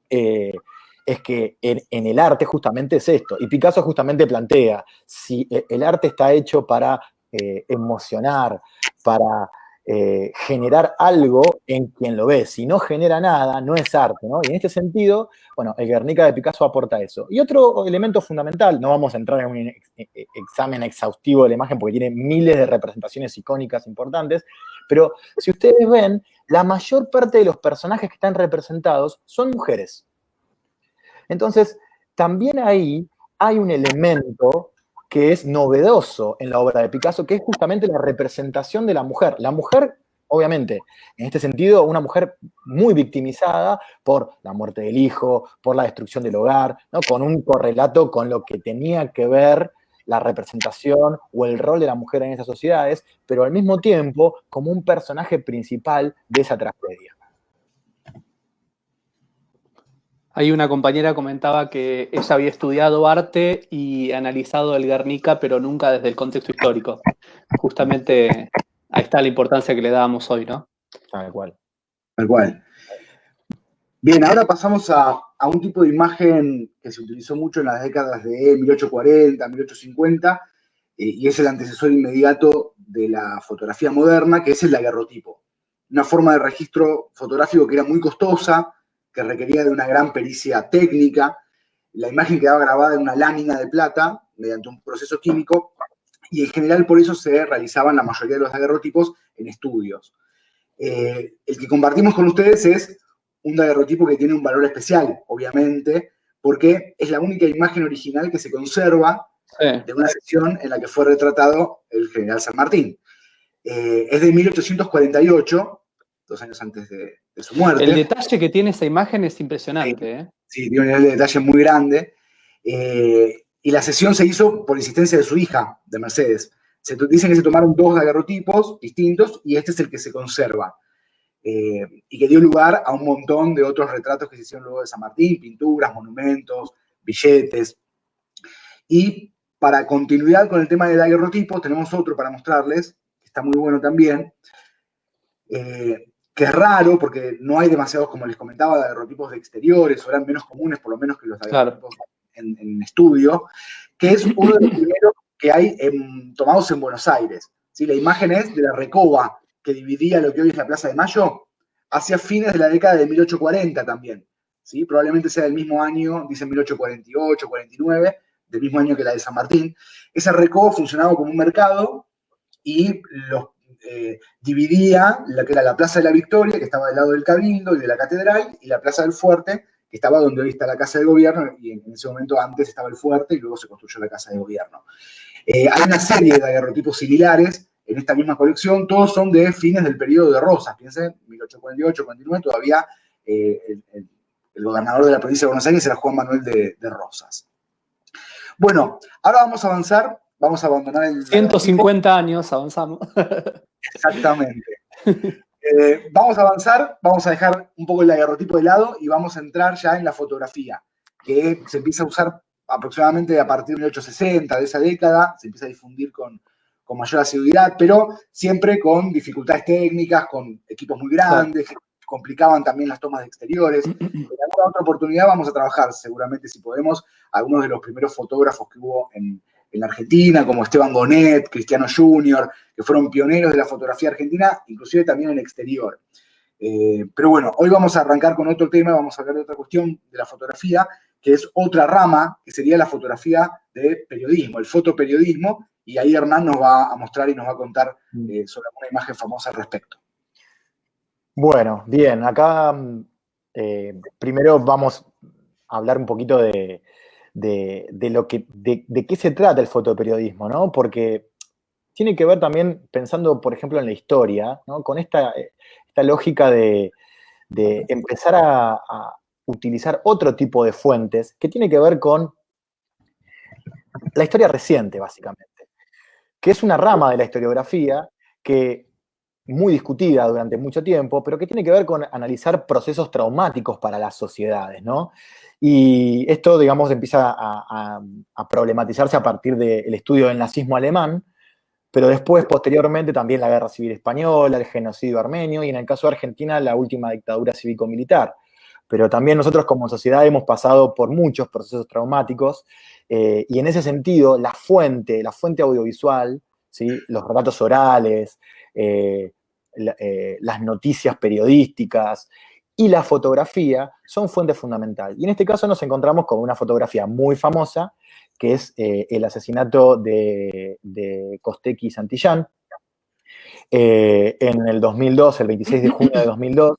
es que en el arte justamente es esto. Y Picasso justamente plantea, si el arte está hecho para emocionar, para generar algo en quien lo ve. Si no genera nada, no es arte, ¿no? Y en este sentido, bueno, el Guernica de Picasso aporta eso. Y otro elemento fundamental, no vamos a entrar en un examen exhaustivo de la imagen porque tiene miles de representaciones icónicas importantes, pero si ustedes ven, la mayor parte de los personajes que están representados son mujeres. Entonces, también ahí hay un elemento que es novedoso en la obra de Picasso, que es justamente la representación de la mujer. La mujer, obviamente, en este sentido, una mujer muy victimizada por la muerte del hijo, por la destrucción del hogar, ¿no? Con un correlato con lo que tenía que ver la representación o el rol de la mujer en esas sociedades, pero al mismo tiempo como un personaje principal de esa tragedia. Ahí una compañera comentaba que ella había estudiado arte y analizado el Guernica, pero nunca desde el contexto histórico. Justamente ahí está la importancia que le dábamos hoy, ¿no? Tal cual. Tal cual. Bien, ahora pasamos a un tipo de imagen que se utilizó mucho en las décadas de 1840, 1850, y es el antecesor inmediato de la fotografía moderna, que es el daguerrotipo. Una forma de registro fotográfico que era muy costosa, que requería de una gran pericia técnica. La imagen quedaba grabada en una lámina de plata mediante un proceso químico, y en general por eso se realizaban la mayoría de los daguerrotipos en estudios. El que compartimos con ustedes es un daguerrotipo que tiene un valor especial, obviamente, porque es la única imagen original que se conserva de una sesión en la que fue retratado el general San Martín. Es de 1848, 2 años antes de su muerte. El detalle que tiene esa imagen es impresionante. Sí, tiene un nivel de detalle muy grande. Y la sesión se hizo por insistencia de su hija, de Mercedes. Dicen que se tomaron 2 daguerrotipos distintos y este es el que se conserva. Y que dio lugar a un montón de otros retratos que se hicieron luego de San Martín, pinturas, monumentos, billetes. Y para continuidad con el tema de daguerrotipos, tenemos otro para mostrarles, que está muy bueno también, que es raro porque no hay demasiados, como les comentaba, daguerrotipos de exteriores, o eran menos comunes por lo menos que los daguerrotipos en estudio, que es uno de los primeros que hay tomados en Buenos Aires. ¿Sí? La imagen es de la recoba que dividía lo que hoy es la Plaza de Mayo hacia fines de la década de 1840 también. ¿Sí? Probablemente sea del mismo año, dicen 1848, 49, del mismo año que la de San Martín. Esa recoba funcionaba como un mercado y dividía lo que era la Plaza de la Victoria, que estaba del lado del Cabildo y de la Catedral, y la Plaza del Fuerte, que estaba donde hoy está la Casa de Gobierno, y en ese momento antes estaba el Fuerte y luego se construyó la Casa de Gobierno. Hay una serie de daguerrotipos similares en esta misma colección, todos son de fines del periodo de Rosas, piensen, 1848, 49, todavía el gobernador de la provincia de Buenos Aires era Juan Manuel de Rosas. Bueno, ahora vamos a avanzar, vamos a abandonar el... 150 años avanzamos. Exactamente. Vamos a avanzar, vamos a dejar un poco el daguerrotipo de lado y vamos a entrar ya en la fotografía, que se empieza a usar aproximadamente a partir de 1860, de esa década, se empieza a difundir con mayor asiduidad, pero siempre con dificultades técnicas, con equipos muy grandes, que complicaban también las tomas de exteriores. En alguna otra oportunidad vamos a trabajar, seguramente, si podemos, algunos de los primeros fotógrafos que hubo en la Argentina, como Esteban Gonet, Cristiano Junior, que fueron pioneros de la fotografía argentina, inclusive también en exterior. Pero bueno, hoy vamos a arrancar con otro tema, vamos a hablar de otra cuestión de la fotografía, que es otra rama, que sería la fotografía de periodismo, el fotoperiodismo, y ahí Hernán nos va a mostrar y nos va a contar sobre una imagen famosa al respecto. Bueno, bien, acá primero vamos a hablar un poquito de qué se trata el fotoperiodismo, ¿no? Porque tiene que ver también, pensando, por ejemplo, en la historia, ¿no? Con esta lógica de empezar a utilizar otro tipo de fuentes que tiene que ver con la historia reciente, básicamente, que es una rama de la historiografía que muy discutida durante mucho tiempo, pero que tiene que ver con analizar procesos traumáticos para las sociedades, ¿no? Y esto, digamos, empieza a problematizarse a partir del estudio del nazismo alemán, pero después, posteriormente, también la Guerra Civil Española, el genocidio armenio, y en el caso de Argentina, la última dictadura cívico-militar. Pero también nosotros como sociedad hemos pasado por muchos procesos traumáticos, y en ese sentido, la fuente audiovisual, ¿sí? Los relatos orales, las noticias periodísticas y la fotografía son fuente fundamental. Y en este caso nos encontramos con una fotografía muy famosa, que es el asesinato de Costecchi y Santillán, en el 2002, el 26 de junio de 2002,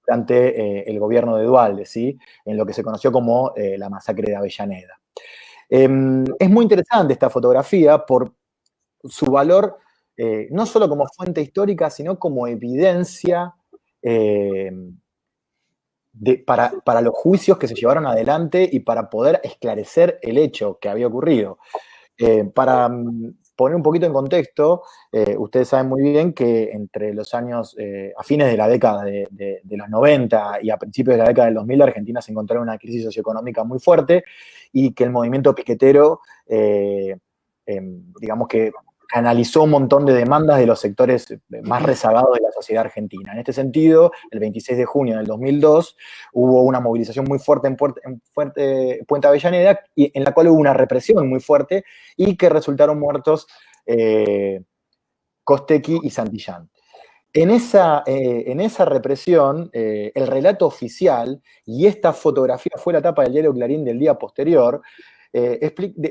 durante el gobierno de Duhalde, ¿sí? En lo que se conoció como la masacre de Avellaneda. Es muy interesante esta fotografía por su valor, no solo como fuente histórica, sino como evidencia para los juicios que se llevaron adelante y para poder esclarecer el hecho que había ocurrido. Para poner un poquito en contexto, ustedes saben muy bien que entre los años, a fines de la década de los 90 y a principios de la década del 2000, Argentina se encontraba en una crisis socioeconómica muy fuerte y que el movimiento piquetero, digamos que canalizó un montón de demandas de los sectores más rezagados de la sociedad argentina. En este sentido, el 26 de junio del 2002 hubo una movilización muy fuerte en Puente Avellaneda, en la cual hubo una represión muy fuerte y que resultaron muertos Costecchi y Santillán. En esa represión, el relato oficial, y esta fotografía fue la tapa del diario Clarín del día posterior,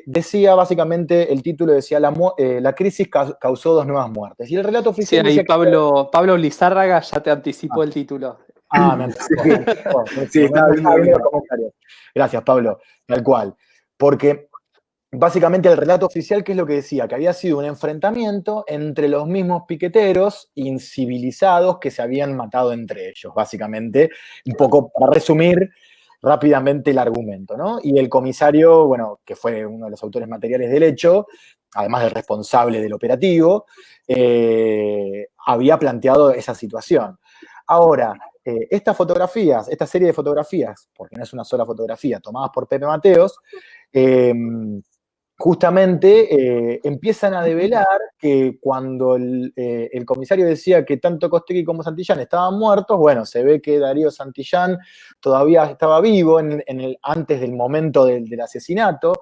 decía básicamente, el título decía, la crisis causó 2 nuevas muertes. Y el relato oficial... Sí, ahí Pablo Lizárraga ya te anticipó el título. Me anticipó. Sí, está bien los comentarios. Gracias, Pablo. Tal cual. Porque básicamente el relato oficial, ¿qué es lo que decía? Que había sido un enfrentamiento entre los mismos piqueteros incivilizados que se habían matado entre ellos, básicamente. Un poco para resumir rápidamente el argumento, ¿no? Y el comisario, bueno, que fue uno de los autores materiales del hecho, además del responsable del operativo, había planteado esa situación. Ahora, esta serie de fotografías, porque no es una sola fotografía, tomadas por Pepe Mateos, justamente empiezan a develar que cuando el comisario decía que tanto Costecchi como Santillán estaban muertos, bueno, se ve que Darío Santillán todavía estaba vivo antes del momento del asesinato,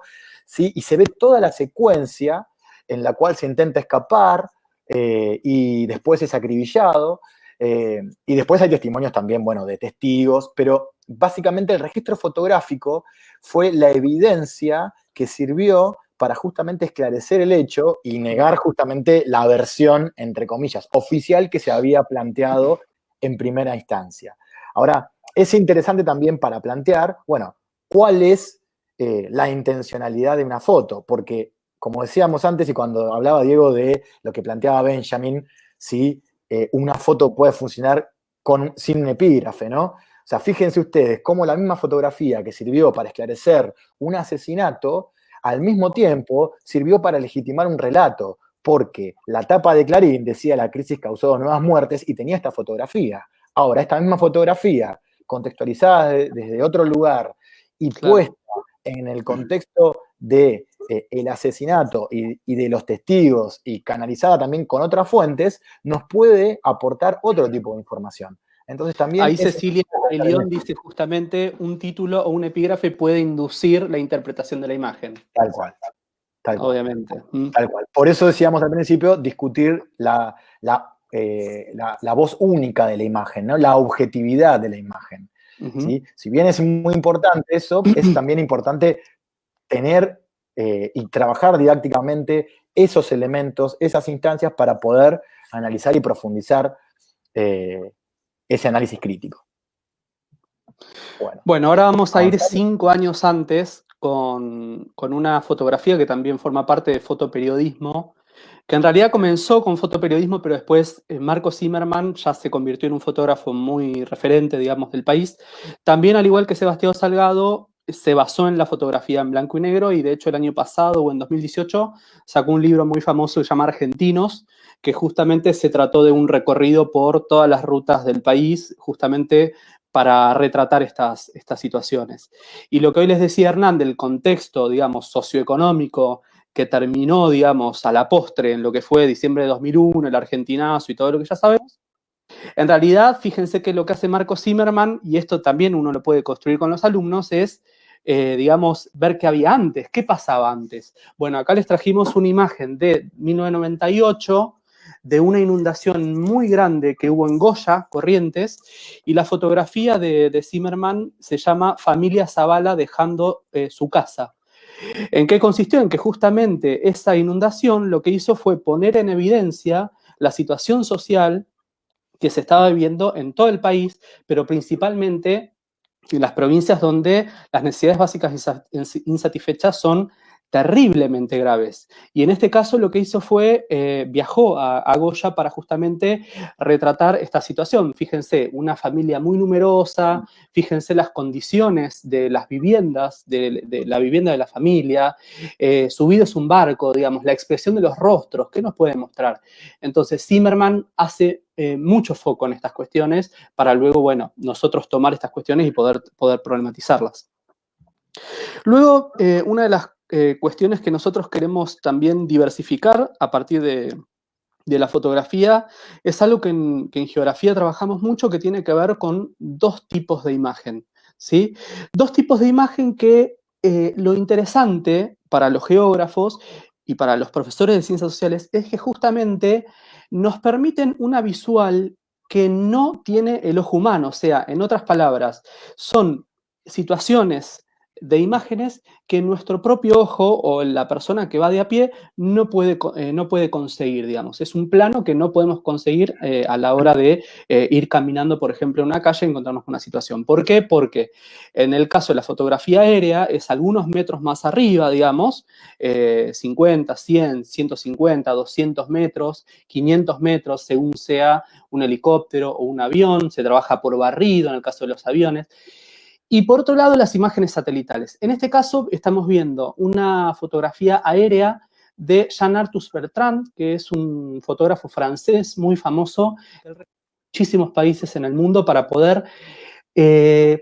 ¿sí? Y se ve toda la secuencia en la cual se intenta escapar y después es acribillado. Y después hay testimonios también, bueno, de testigos, pero básicamente el registro fotográfico fue la evidencia que sirvió para justamente esclarecer el hecho y negar justamente la versión, entre comillas, oficial que se había planteado en primera instancia. Ahora, es interesante también para plantear, bueno, cuál es la intencionalidad de una foto, porque como decíamos antes y cuando hablaba Diego de lo que planteaba Benjamin, ¿sí? Una foto puede funcionar sin un epígrafe, ¿no? O sea, fíjense ustedes cómo la misma fotografía que sirvió para esclarecer un asesinato, al mismo tiempo sirvió para legitimar un relato, porque la tapa de Clarín decía la crisis causó 2 nuevas muertes y tenía esta fotografía. Ahora, esta misma fotografía, contextualizada desde otro lugar y Claro, puesta en el contexto de el asesinato y de los testigos y canalizada también con otras fuentes, nos puede aportar otro tipo de información. Entonces también... ahí Cecilia León dice justamente un título o un epígrafe puede inducir la interpretación de la imagen. Tal cual. Obviamente. Tal cual. Por eso decíamos al principio discutir la voz única de la imagen, ¿no? La objetividad de la imagen. ¿Sí? Si bien es muy importante eso, es también importante tener y trabajar didácticamente esos elementos, esas instancias para poder analizar y profundizar ese análisis crítico. Bueno, ahora vamos a ir 5 años antes con una fotografía que también forma parte de fotoperiodismo, que en realidad comenzó con fotoperiodismo, pero después Marco Zimmerman ya se convirtió en un fotógrafo muy referente, digamos, del país. También, al igual que Sebastián Salgado, se basó en la fotografía en blanco y negro y de hecho el año pasado o en 2018 sacó un libro muy famoso que se llama Argentinos, que justamente se trató de un recorrido por todas las rutas del país, justamente para retratar estas situaciones. Y lo que hoy les decía Hernán del contexto, digamos, socioeconómico que terminó, digamos, a la postre en lo que fue diciembre de 2001, el argentinazo y todo lo que ya sabemos, en realidad, fíjense que lo que hace Marco Zimmerman, y esto también uno lo puede construir con los alumnos, es, digamos, ver qué había antes, qué pasaba antes. Bueno, acá les trajimos una imagen de 1998, de una inundación muy grande que hubo en Goya, Corrientes, y la fotografía de Zimmerman se llama Familia Zavala dejando su casa. ¿En qué consistió? En que justamente esa inundación lo que hizo fue poner en evidencia la situación social que se estaba viviendo en todo el país, pero principalmente en las provincias donde las necesidades básicas insatisfechas son terriblemente graves. Y en este caso lo que hizo fue, viajó a Goya para justamente retratar esta situación. Fíjense, una familia muy numerosa, fíjense las condiciones de las viviendas, de la vivienda de la familia, subido es un barco, digamos, la expresión de los rostros, ¿qué nos puede mostrar? Entonces Zimmerman hace mucho foco en estas cuestiones para luego, bueno, nosotros tomar estas cuestiones y poder problematizarlas. Luego, una de las cuestiones que nosotros queremos también diversificar a partir de la fotografía es algo que en geografía trabajamos mucho, que tiene que ver con dos tipos de imagen, ¿sí? Dos tipos de imagen que lo interesante para los geógrafos y para los profesores de ciencias sociales es que justamente nos permiten una visual que no tiene el ojo humano. O sea, en otras palabras, son situaciones de imágenes que nuestro propio ojo o la persona que va de a pie no puede conseguir, digamos. Es un plano que no podemos conseguir a la hora de ir caminando, por ejemplo, en una calle y encontrarnos con una situación. ¿Por qué? Porque en el caso de la fotografía aérea es algunos metros más arriba, digamos, 50, 100, 150, 200 metros, 500 metros, según sea un helicóptero o un avión. Se trabaja por barrido en el caso de los aviones. Y por otro lado, las imágenes satelitales. En este caso, estamos viendo una fotografía aérea de Jean-Arthus Bertrand, que es un fotógrafo francés muy famoso en muchísimos países en el mundo para poder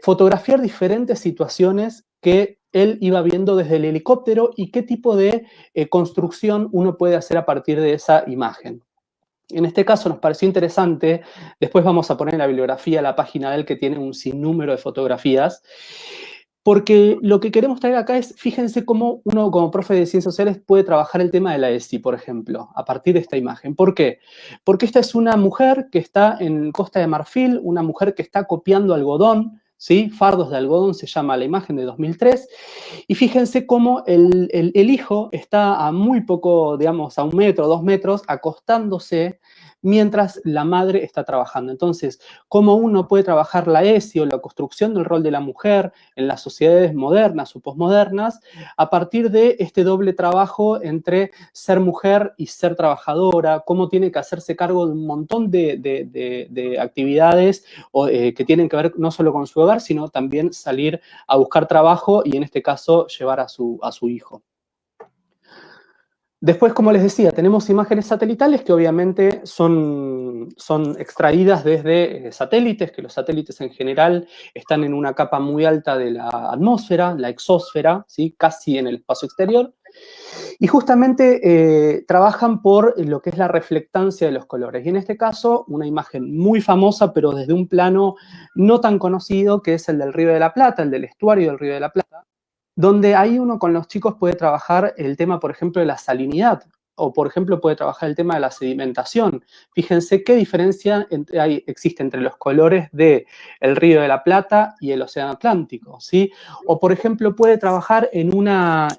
fotografiar diferentes situaciones que él iba viendo desde el helicóptero y qué tipo de construcción uno puede hacer a partir de esa imagen. En este caso nos pareció interesante, después vamos a poner en la bibliografía la página de él que tiene un sinnúmero de fotografías, porque lo que queremos traer acá es, fíjense cómo uno como profe de ciencias sociales puede trabajar el tema de la ESI, por ejemplo, a partir de esta imagen. ¿Por qué? Porque esta es una mujer que está en Costa de Marfil, una mujer que está copiando algodón, ¿sí? Fardos de algodón se llama la imagen de 2003, y fíjense cómo el hijo está a muy poco, digamos, a 1 metro, 2 metros, acostándose mientras la madre está trabajando. Entonces, cómo uno puede trabajar la ESI o la construcción del rol de la mujer en las sociedades modernas o posmodernas a partir de este doble trabajo entre ser mujer y ser trabajadora, cómo tiene que hacerse cargo de un montón de actividades que tienen que ver no solo con su hogar, sino también salir a buscar trabajo y en este caso llevar a su hijo. Después, como les decía, tenemos imágenes satelitales que obviamente son extraídas desde satélites, que los satélites en general están en una capa muy alta de la atmósfera, la exósfera, ¿sí? Casi en el espacio exterior. Y justamente trabajan por lo que es la reflectancia de los colores. Y en este caso, una imagen muy famosa, pero desde un plano no tan conocido, que es el del Río de la Plata, el del estuario del Río de la Plata, donde ahí uno con los chicos puede trabajar el tema, por ejemplo, de la salinidad, o por ejemplo puede trabajar el tema de la sedimentación. Fíjense qué diferencia existe entre los colores del Río de la Plata y el Océano Atlántico, ¿sí? O por ejemplo puede trabajar en una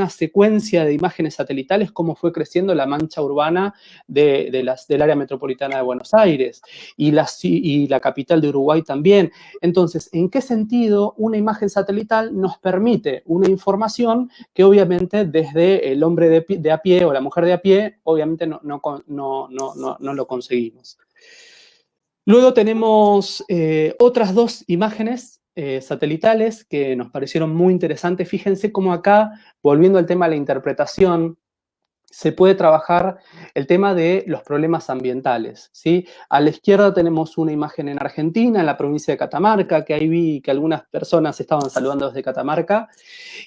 secuencia de imágenes satelitales cómo fue creciendo la mancha urbana del área metropolitana de Buenos Aires y la capital de Uruguay también. Entonces, ¿en qué sentido una imagen satelital nos permite una información que obviamente desde el hombre de a pie o la mujer de a pie, obviamente no lo conseguimos? Luego tenemos otras dos imágenes satelitales que nos parecieron muy interesantes. Fíjense cómo acá, volviendo al tema de la interpretación, se puede trabajar el tema de los problemas ambientales, ¿sí? A la izquierda tenemos una imagen en Argentina, en la provincia de Catamarca, que ahí vi que algunas personas estaban saludando desde Catamarca,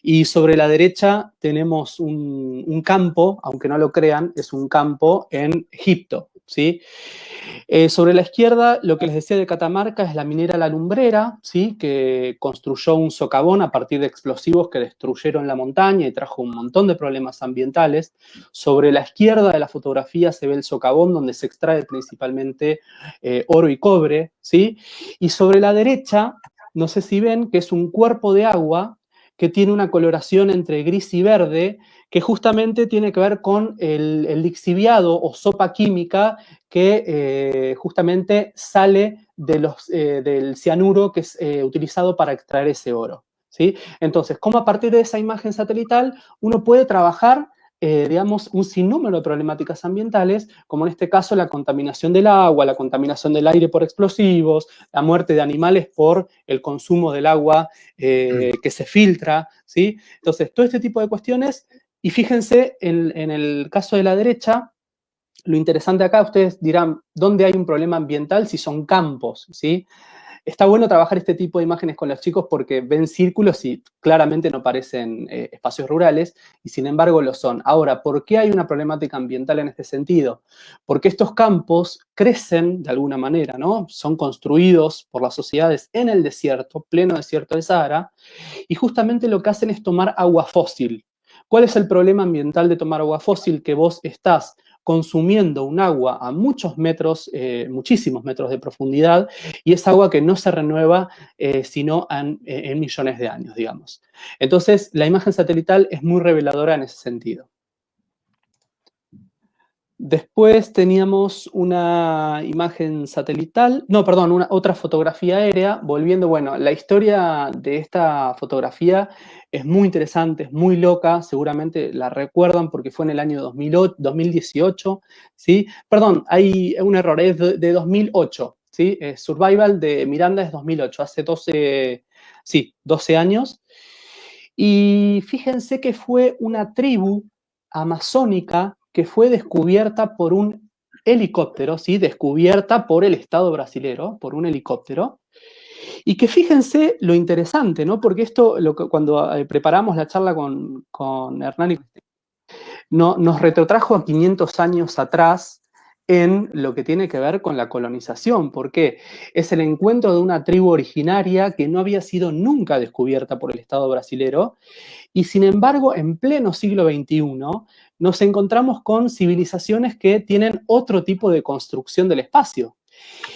y sobre la derecha tenemos un campo, aunque no lo crean, es un campo en Egipto, ¿sí? Sobre la izquierda, lo que les decía de Catamarca es la minera La Lumbrera, ¿sí? Que construyó un socavón a partir de explosivos que destruyeron la montaña y trajo un montón de problemas ambientales. Sobre la izquierda de la fotografía se ve el socavón donde se extrae principalmente oro y cobre, ¿sí? Y sobre la derecha, no sé si ven que es un cuerpo de agua que tiene una coloración entre gris y verde, que justamente tiene que ver con el lixiviado o sopa química que justamente sale del cianuro que es utilizado para extraer ese oro, ¿sí? Entonces, ¿cómo a partir de esa imagen satelital uno puede trabajar digamos, un sinnúmero de problemáticas ambientales, como en este caso la contaminación del agua, la contaminación del aire por explosivos, la muerte de animales por el consumo del agua que se filtra, ¿sí? Entonces, todo este tipo de cuestiones, y fíjense, en el caso de la derecha, lo interesante acá, ustedes dirán, ¿dónde hay un problema ambiental si son campos, ¿sí? Está bueno trabajar este tipo de imágenes con los chicos porque ven círculos y claramente no parecen espacios rurales y sin embargo lo son. Ahora, ¿por qué hay una problemática ambiental en este sentido? Porque estos campos crecen de alguna manera, ¿no? Son construidos por las sociedades en el desierto, pleno desierto del Sahara, y justamente lo que hacen es tomar agua fósil. ¿Cuál es el problema ambiental de tomar agua fósil? Que vos estás consumiendo un agua a muchos metros, muchísimos metros de profundidad, y es agua que no se renueva sino en millones de años, digamos. Entonces, la imagen satelital es muy reveladora en ese sentido. Después teníamos una imagen satelital, no, perdón, otra fotografía aérea, volviendo, bueno, la historia de esta fotografía es muy interesante, es muy loca, seguramente la recuerdan porque fue en el año 2018, ¿sí? Perdón, hay un error, es de 2008, ¿sí? Survival de Miranda es 2008, hace 12 años. Y fíjense que fue una tribu amazónica que fue descubierta por un helicóptero, ¿sí? Descubierta por el Estado brasilero, por un helicóptero. Y que fíjense lo interesante, ¿no? Porque esto, cuando preparamos la charla con Hernán, nos retrotrajo a 500 años atrás en lo que tiene que ver con la colonización. ¿Por qué? Es el encuentro de una tribu originaria que no había sido nunca descubierta por el Estado brasilero, y sin embargo, en pleno siglo XXI, nos encontramos con civilizaciones que tienen otro tipo de construcción del espacio.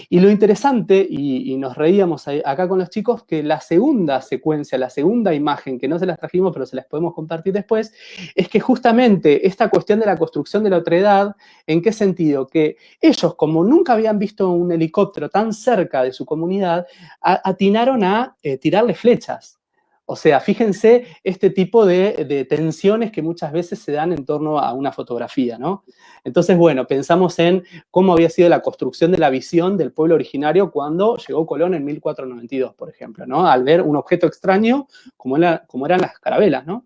Y lo interesante, y nos reíamos acá con los chicos, que la segunda secuencia, la segunda imagen, que no se las trajimos, pero se las podemos compartir después, es que justamente esta cuestión de la construcción de la otredad, ¿en qué sentido? Que ellos, como nunca habían visto un helicóptero tan cerca de su comunidad, atinaron a tirarle flechas. O sea, fíjense este tipo de tensiones que muchas veces se dan en torno a una fotografía, ¿no? Entonces, bueno, pensamos en cómo había sido la construcción de la visión del pueblo originario cuando llegó Colón en 1492, por ejemplo, ¿no? Al ver un objeto extraño como eran las carabelas, ¿no?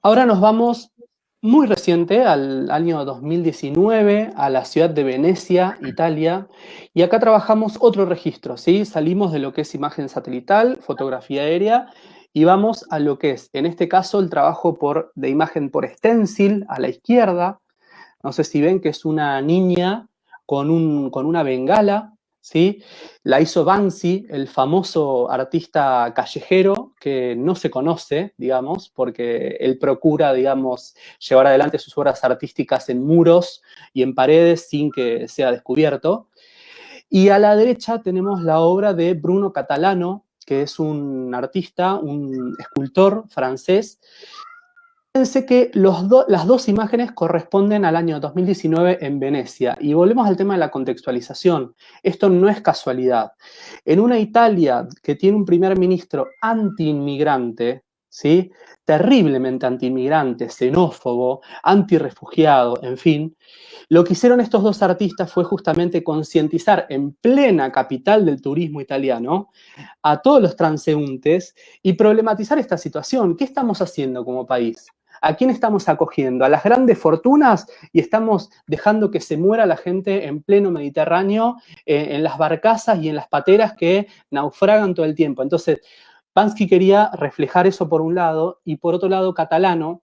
Ahora nos vamos muy reciente, al año 2019, a la ciudad de Venecia, Italia, y acá trabajamos otro registro, ¿sí? Salimos de lo que es imagen satelital, fotografía aérea, y vamos a lo que es, en este caso, el trabajo de imagen por stencil, a la izquierda. No sé si ven que es una niña con una bengala, ¿sí? La hizo Banksy, el famoso artista callejero que no se conoce, digamos, porque él procura, digamos, llevar adelante sus obras artísticas en muros y en paredes sin que sea descubierto. Y a la derecha tenemos la obra de Bruno Catalano, que es un artista, un escultor francés. Fíjense que las dos imágenes corresponden al año 2019 en Venecia. Y volvemos al tema de la contextualización. Esto no es casualidad. En una Italia que tiene un primer ministro anti-inmigrante, ¿sí? Terriblemente anti-inmigrante, xenófobo, anti-refugiado, en fin, lo que hicieron estos dos artistas fue justamente concientizar en plena capital del turismo italiano a todos los transeúntes y problematizar esta situación. ¿Qué estamos haciendo como país? ¿A quién estamos acogiendo? ¿A las grandes fortunas? Y estamos dejando que se muera la gente en pleno Mediterráneo, en las barcazas y en las pateras que naufragan todo el tiempo. Entonces, Banksy quería reflejar eso por un lado, y por otro lado, Catalano,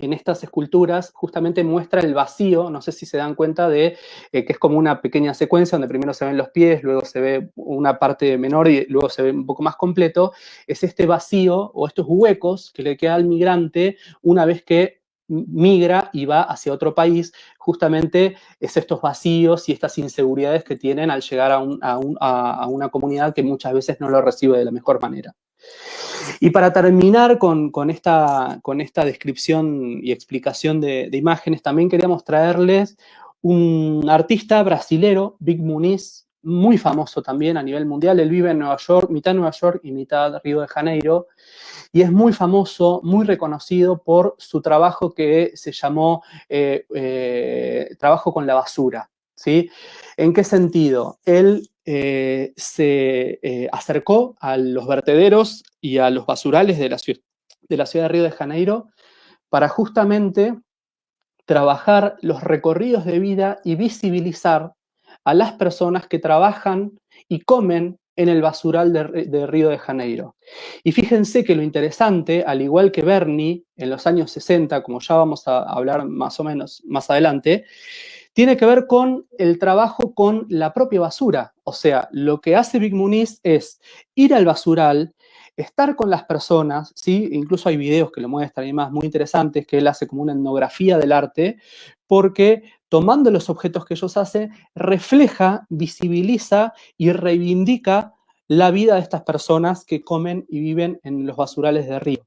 en estas esculturas, justamente muestra el vacío, no sé si se dan cuenta de que es como una pequeña secuencia donde primero se ven los pies, luego se ve una parte menor y luego se ve un poco más completo. Es este vacío o estos huecos que le queda al migrante una vez que migra y va hacia otro país, justamente es estos vacíos y estas inseguridades que tienen al llegar a una comunidad que muchas veces no lo recibe de la mejor manera. Y para terminar con esta descripción y explicación de imágenes, también queríamos traerles un artista brasilero, Big Muniz, muy famoso también a nivel mundial. Él vive en Nueva York, mitad Nueva York y mitad Río de Janeiro, y es muy famoso, muy reconocido por su trabajo que se llamó trabajo con la basura, ¿sí? ¿En qué sentido? Él se acercó a los vertederos y a los basurales de la ciudad de Río de Janeiro para justamente trabajar los recorridos de vida y visibilizar a las personas que trabajan y comen en el basural de Río de Janeiro. Y fíjense que lo interesante, al igual que Bernie en los años 60, como ya vamos a hablar más o menos más adelante, tiene que ver con el trabajo con la propia basura. O sea, lo que hace Big Muniz es ir al basural, estar con las personas, ¿sí? Incluso hay videos que lo muestran y más muy interesantes, que él hace como una etnografía del arte, porque tomando los objetos que ellos hacen, refleja, visibiliza y reivindica la vida de estas personas que comen y viven en los basurales de Río.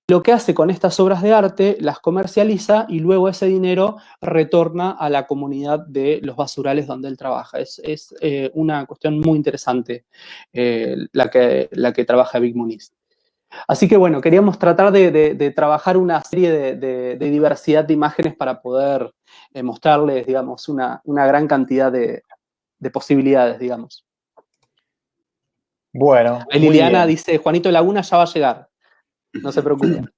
Lo que hace con estas obras de arte, las comercializa y luego ese dinero retorna a la comunidad de los basurales donde él trabaja. Es una cuestión muy interesante la que trabaja Big Muniz. Así que bueno, queríamos tratar de trabajar una serie de diversidad de imágenes para poder mostrarles, digamos, una gran cantidad de posibilidades, digamos. Bueno, Ahí muy Liliana bien. dice, Juanito Laguna ya va a llegar, no se preocupen.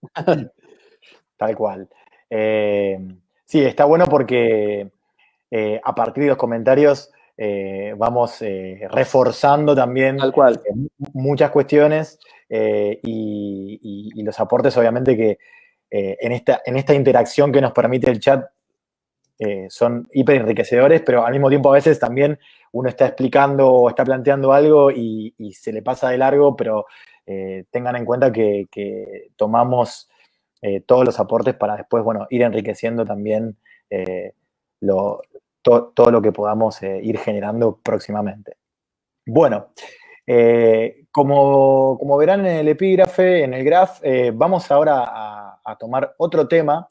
Tal cual. Sí, está bueno porque a partir de los comentarios vamos reforzando también Tal cual. muchas cuestiones y los aportes, obviamente, que en esta interacción que nos permite el chat son hiper enriquecedores, pero al mismo tiempo a veces también uno está explicando o está planteando algo y se le pasa de largo, pero tengan en cuenta que tomamos todos los aportes para después, bueno, ir enriqueciendo también todo lo que podamos ir generando próximamente. Bueno, como verán en el epígrafe, en el graph, vamos ahora a tomar otro tema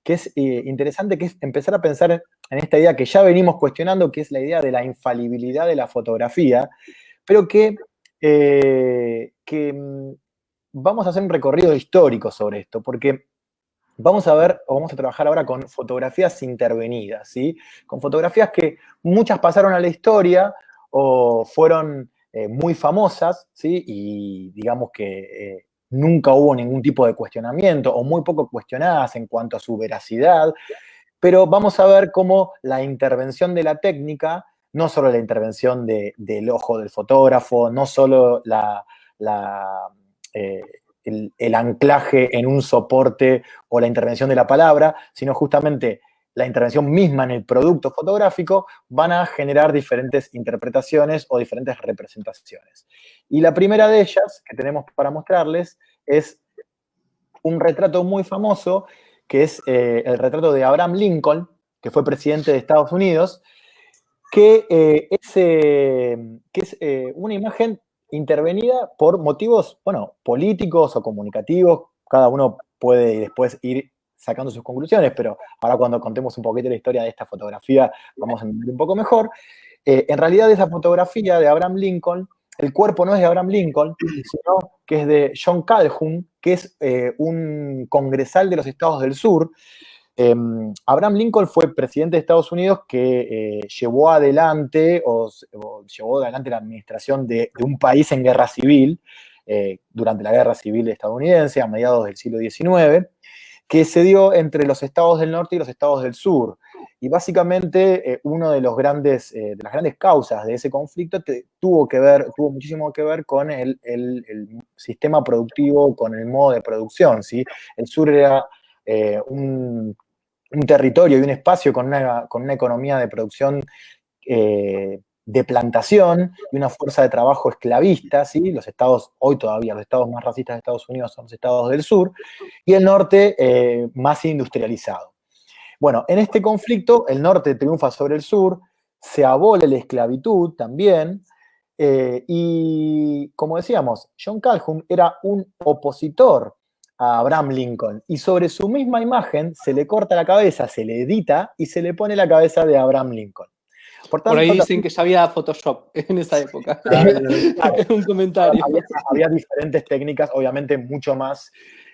que es interesante, que es empezar a pensar en esta idea que ya venimos cuestionando, que es la idea de la infalibilidad de la fotografía, pero que vamos a hacer un recorrido histórico sobre esto, porque vamos a ver, o vamos a trabajar ahora con fotografías intervenidas, ¿sí? Con fotografías que muchas pasaron a la historia o fueron muy famosas, ¿sí? Y digamos que nunca hubo ningún tipo de cuestionamiento o muy poco cuestionadas en cuanto a su veracidad, pero vamos a ver cómo la intervención de la técnica, no solo la intervención del ojo del fotógrafo, no solo el anclaje en un soporte o la intervención de la palabra, sino justamente la intervención misma en el producto fotográfico, van a generar diferentes interpretaciones o diferentes representaciones. Y la primera de ellas que tenemos para mostrarles es un retrato muy famoso, que es el retrato de Abraham Lincoln, que fue presidente de Estados Unidos, que es una imagen intervenida por motivos, bueno, políticos o comunicativos. Cada uno puede después ir sacando sus conclusiones, pero ahora cuando contemos un poquito la historia de esta fotografía vamos a entender un poco mejor. En realidad esa fotografía de Abraham Lincoln, el cuerpo no es de Abraham Lincoln, sino que es de John Calhoun, que es un congresal de los Estados del Sur. Abraham Lincoln fue presidente de Estados Unidos que llevó adelante la administración de un país en guerra civil durante la Guerra Civil estadounidense a mediados del siglo XIX, que se dio entre los estados del norte y los estados del sur. Y básicamente uno de las grandes causas de ese conflicto tuvo muchísimo que ver con el sistema productivo, con el modo de producción, ¿sí? El sur era un territorio y un espacio con una economía de producción de plantación y una fuerza de trabajo esclavista, ¿sí? Los estados, hoy todavía, los estados más racistas de Estados Unidos son los estados del sur, y el norte más industrializado. Bueno, en este conflicto el norte triunfa sobre el sur, se abole la esclavitud también, y como decíamos, John Calhoun era un opositor a Abraham Lincoln, y sobre su misma imagen se le corta la cabeza, se le edita y se le pone la cabeza de Abraham Lincoln. Por ahí dicen que ya había Photoshop en esa época. Claro, un comentario. había diferentes técnicas, obviamente mucho más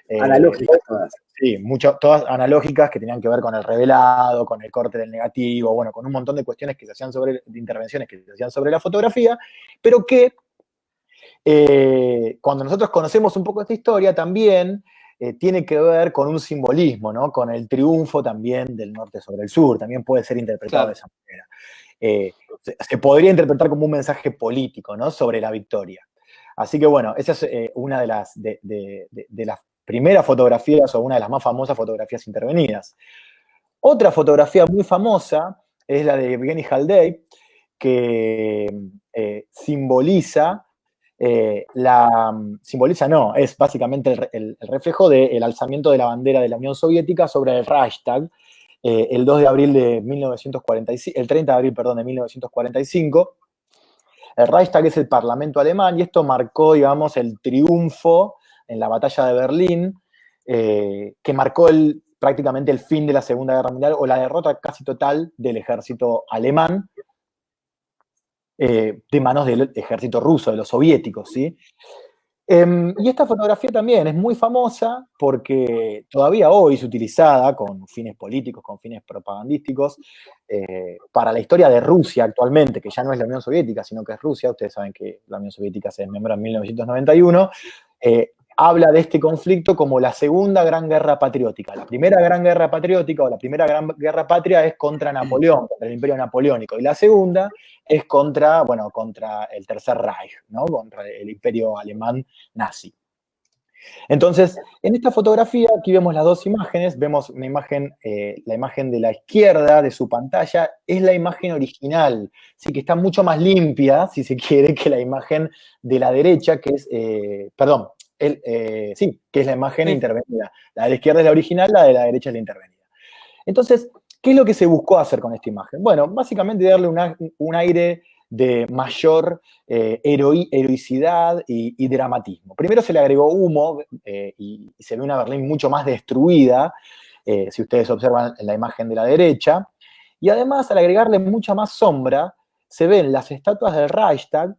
Analógicas todas. Sí, todas analógicas que tenían que ver con el revelado, con el corte del negativo, bueno, con un montón de cuestiones que se hacían de intervenciones que se hacían sobre la fotografía, pero que cuando nosotros conocemos un poco esta historia también tiene que ver con un simbolismo, ¿no? Con el triunfo también del norte sobre el sur, también puede ser interpretado de esa manera. Se podría interpretar como un mensaje político, ¿no? Sobre la victoria. Así que bueno, esa es una de las primeras fotografías o una de las más famosas fotografías intervenidas. Otra fotografía muy famosa es la de Evgeny Haldey, que es básicamente el reflejo del alzamiento de la bandera de la Unión Soviética sobre el Reichstag, el 2 de abril de 1945, el 30 de abril, perdón, de 1945. El Reichstag es el parlamento alemán y esto marcó, digamos, el triunfo en la batalla de Berlín, que marcó prácticamente el fin de la Segunda Guerra Mundial o la derrota casi total del ejército alemán de manos del ejército ruso, de los soviéticos, ¿sí? Y esta fotografía también es muy famosa porque todavía hoy es utilizada con fines políticos, con fines propagandísticos, para la historia de Rusia actualmente, que ya no es la Unión Soviética, sino que es Rusia. Ustedes saben que la Unión Soviética se desmembró en 1991. Habla de este conflicto como la segunda gran guerra patriótica. La primera gran guerra patriótica o la primera gran guerra patria es contra Napoleón, contra el Imperio Napoleónico, y la segunda es contra el Tercer Reich, ¿no? Contra el Imperio Alemán nazi. Entonces, en esta fotografía, aquí vemos las dos imágenes, vemos una imagen, la imagen de la izquierda de su pantalla, es la imagen original, sí, que está mucho más limpia, si se quiere, que la imagen de la derecha, que es, que es la imagen intervenida. La de la izquierda es la original, la de la derecha es la intervenida. Entonces, ¿qué es lo que se buscó hacer con esta imagen? Bueno, básicamente darle un aire de mayor heroicidad y dramatismo. Primero se le agregó humo y se ve una Berlín mucho más destruida, si ustedes observan en la imagen de la derecha, y además al agregarle mucha más sombra, se ven las estatuas del Reichstag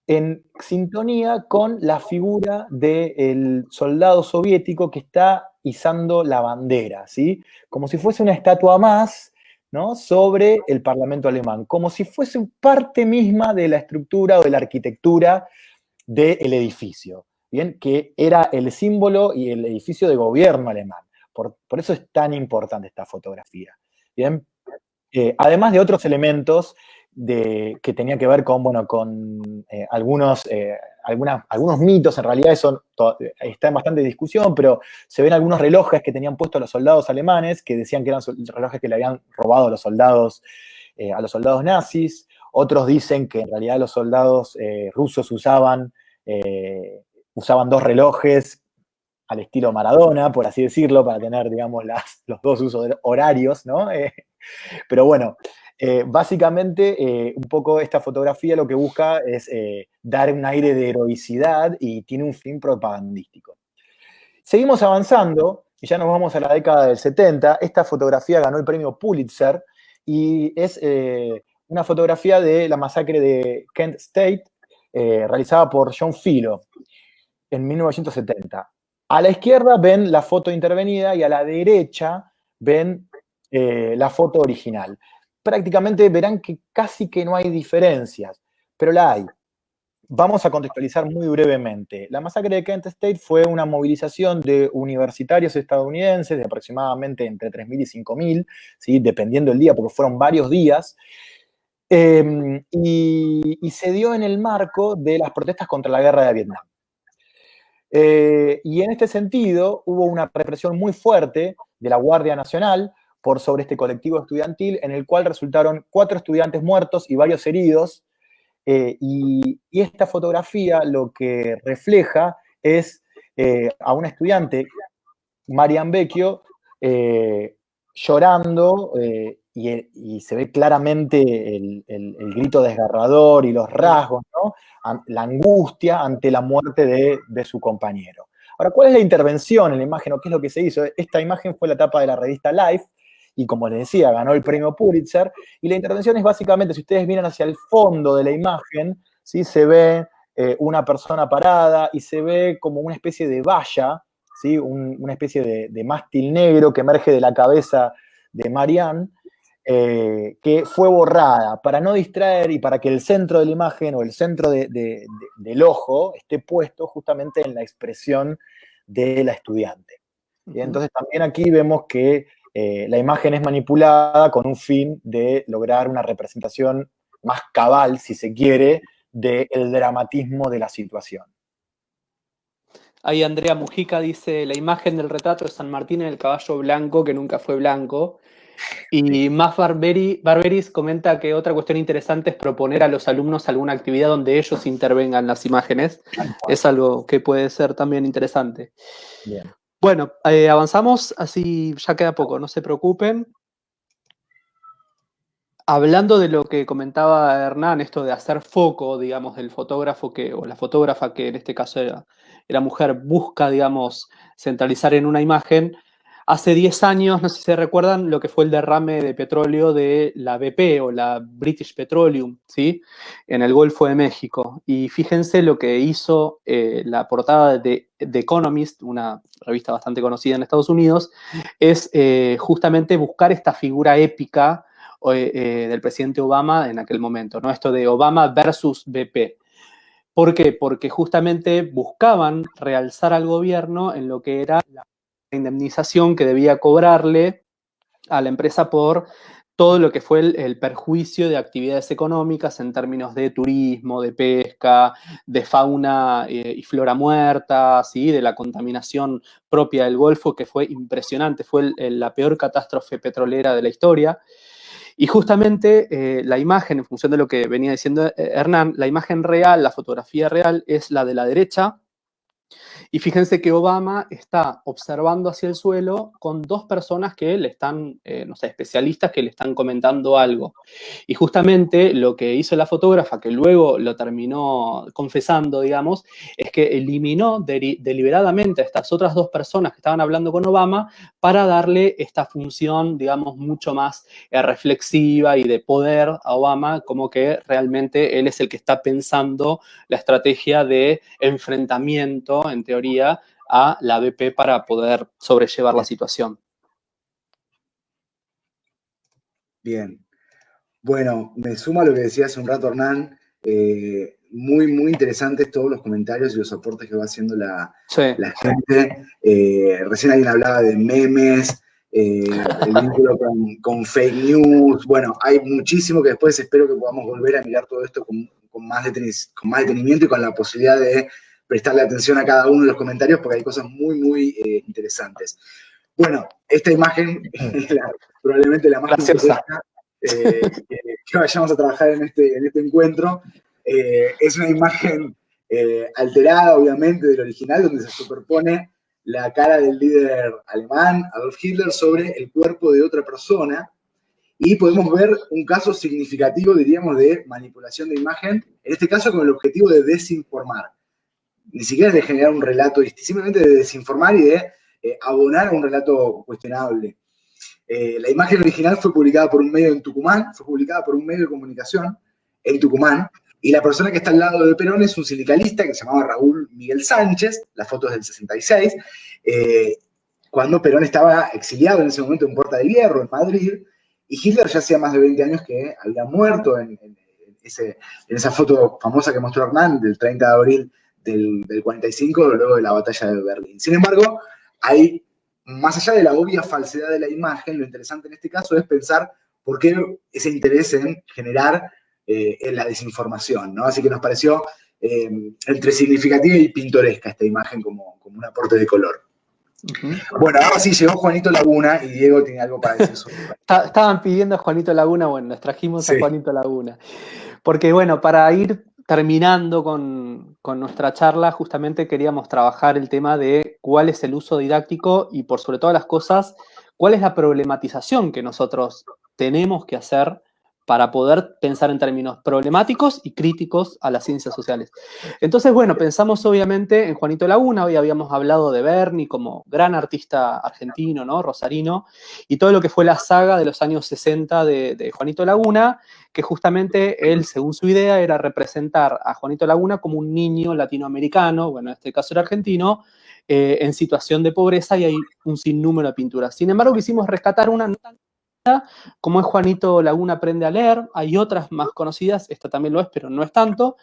en sintonía con la figura del soldado soviético que está izando la bandera, ¿sí? Como si fuese una estatua más, ¿no? Sobre el Parlamento alemán, como si fuese parte misma de la estructura o de la arquitectura del edificio, ¿bien? Que era el símbolo y el edificio de gobierno alemán. Por eso es tan importante esta fotografía, ¿bien? Además de otros elementos que tenían que ver con, bueno, con algunos mitos, en realidad eso está en bastante discusión, pero se ven algunos relojes que tenían puestos los soldados alemanes, que decían que eran relojes que le habían robado a los soldados nazis. Otros dicen que en realidad los soldados rusos usaban dos relojes al estilo Maradona, por así decirlo, para tener, digamos, los dos usos horarios, ¿no? Pero bueno, básicamente un poco esta fotografía lo que busca es dar un aire de heroicidad y tiene un fin propagandístico. Seguimos avanzando y ya nos vamos a la década del 70. Esta fotografía ganó el premio Pulitzer y es una fotografía de la masacre de Kent State realizada por John Filo en 1970. A la izquierda ven la foto intervenida y a la derecha ven la foto original. Prácticamente verán que casi que no hay diferencias, pero la hay. Vamos a contextualizar muy brevemente. La masacre de Kent State fue una movilización de universitarios estadounidenses de aproximadamente entre 3.000 y 5.000, ¿sí? Dependiendo del día, porque fueron varios días, y se dio en el marco de las protestas contra la guerra de Vietnam. Y en este sentido hubo una represión muy fuerte de la Guardia Nacional por sobre este colectivo estudiantil, en el cual resultaron 4 estudiantes muertos y varios heridos. Y esta fotografía lo que refleja es a una estudiante, Marian Vecchio, llorando, y se ve claramente el grito desgarrador y los rasgos, ¿no? La angustia ante la muerte de su compañero. Ahora, ¿cuál es la intervención en la imagen o qué es lo que se hizo? Esta imagen fue la tapa de la revista Life y, como les decía, ganó el premio Pulitzer. Y la intervención es básicamente, si ustedes miran hacia el fondo de la imagen, ¿sí? Se ve una persona parada y se ve como una especie de valla, ¿sí? Una especie de mástil negro que emerge de la cabeza de Marianne, que fue borrada para no distraer y para que el centro de la imagen o el centro del ojo esté puesto justamente en la expresión de la estudiante. Y entonces también aquí vemos que la imagen es manipulada con un fin de lograr una representación más cabal, si se quiere, del dramatismo de la situación. Ahí Andrea Mujica dice, la imagen del retrato de San Martín en el caballo blanco, que nunca fue blanco. Y más Barberis comenta que otra cuestión interesante es proponer a los alumnos alguna actividad donde ellos intervengan las imágenes. Es algo que puede ser también interesante. Bien. Bueno, avanzamos, así ya queda poco, no se preocupen. Hablando de lo que comentaba Hernán, esto de hacer foco, digamos, del fotógrafo o la fotógrafa, que en este caso era mujer, busca, digamos, centralizar en una imagen. Hace 10 años, no sé si se recuerdan, lo que fue el derrame de petróleo de la BP o la British Petroleum, ¿sí? En el Golfo de México. Y fíjense lo que hizo la portada de The Economist, una revista bastante conocida en Estados Unidos, es justamente buscar esta figura épica del presidente Obama en aquel momento, ¿no? Esto de Obama versus BP. ¿Por qué? Porque justamente buscaban realzar al gobierno en lo que era la indemnización que debía cobrarle a la empresa por todo lo que fue el perjuicio de actividades económicas en términos de turismo, de pesca, de fauna y flora muerta, ¿sí? De la contaminación propia del Golfo, que fue impresionante, fue la peor catástrofe petrolera de la historia. Y justamente la imagen, en función de lo que venía diciendo Hernán, la imagen real, la fotografía real es la de la derecha. Y fíjense que Obama está observando hacia el suelo con 2 personas que le están, no sé, especialistas que le están comentando algo. Y justamente lo que hizo la fotógrafa, que luego lo terminó confesando, digamos, es que eliminó deliberadamente a estas otras 2 personas que estaban hablando con Obama para darle esta función, digamos, mucho más reflexiva y de poder a Obama, como que realmente él es el que está pensando la estrategia de enfrentamiento, en teoría, a la BP para poder sobrellevar la situación. Bien. Bueno, me sumo a lo que decía hace un rato Hernán. Muy, muy interesantes todos los comentarios y los aportes que va haciendo la gente. Recién alguien hablaba de memes, el vínculo con fake news. Bueno, hay muchísimo que después espero que podamos volver a mirar todo esto con más detenimiento y con la posibilidad de prestarle atención a cada uno de los comentarios porque hay cosas muy, muy interesantes. Bueno, esta imagen es probablemente la más graciosa que vayamos a trabajar en este encuentro. Es una imagen alterada, obviamente, del original, donde se superpone la cara del líder alemán, Adolf Hitler, sobre el cuerpo de otra persona. Y podemos ver un caso significativo, diríamos, de manipulación de imagen, en este caso con el objetivo de desinformar. Ni siquiera de generar un relato, simplemente de desinformar y de abonar a un relato cuestionable. La imagen original fue publicada por un medio en Tucumán, fue publicada por un medio de comunicación en Tucumán, y la persona que está al lado de Perón es un sindicalista que se llamaba Raúl Miguel Sánchez, la foto es del 66, cuando Perón estaba exiliado en ese momento en Puerta de Hierro, en Madrid, y Hitler ya hacía más de 20 años que había muerto en esa foto famosa que mostró Hernán, del 30 de abril del 45, luego de la batalla de Berlín. Sin embargo, hay, más allá de la obvia falsedad de la imagen, lo interesante en este caso es pensar por qué ese interés en generar en la desinformación, ¿no? Así que nos pareció entre significativa y pintoresca esta imagen como un aporte de color. Bueno, ahora sí llegó Juanito Laguna y Diego tiene algo para decir sobre eso. Estaban pidiendo a Juanito Laguna, bueno, nos trajimos Sí. a Juanito Laguna. Porque bueno, para ir terminando con nuestra charla, justamente queríamos trabajar el tema de cuál es el uso didáctico y por sobre todas las cosas, cuál es la problematización que nosotros tenemos que hacer para poder pensar en términos problemáticos y críticos a las ciencias sociales. Entonces, bueno, pensamos obviamente en Juanito Laguna, hoy habíamos hablado de Berni como gran artista argentino, ¿no? Rosarino, y todo lo que fue la saga de los años 60 de Juanito Laguna, que justamente él, según su idea, era representar a Juanito Laguna como un niño latinoamericano, bueno, en este caso era argentino, en situación de pobreza, y hay un sinnúmero de pinturas. Sin embargo, quisimos rescatar una no tan como es Juanito Laguna aprende a leer, hay otras más conocidas, esta también lo es, pero no es tanto.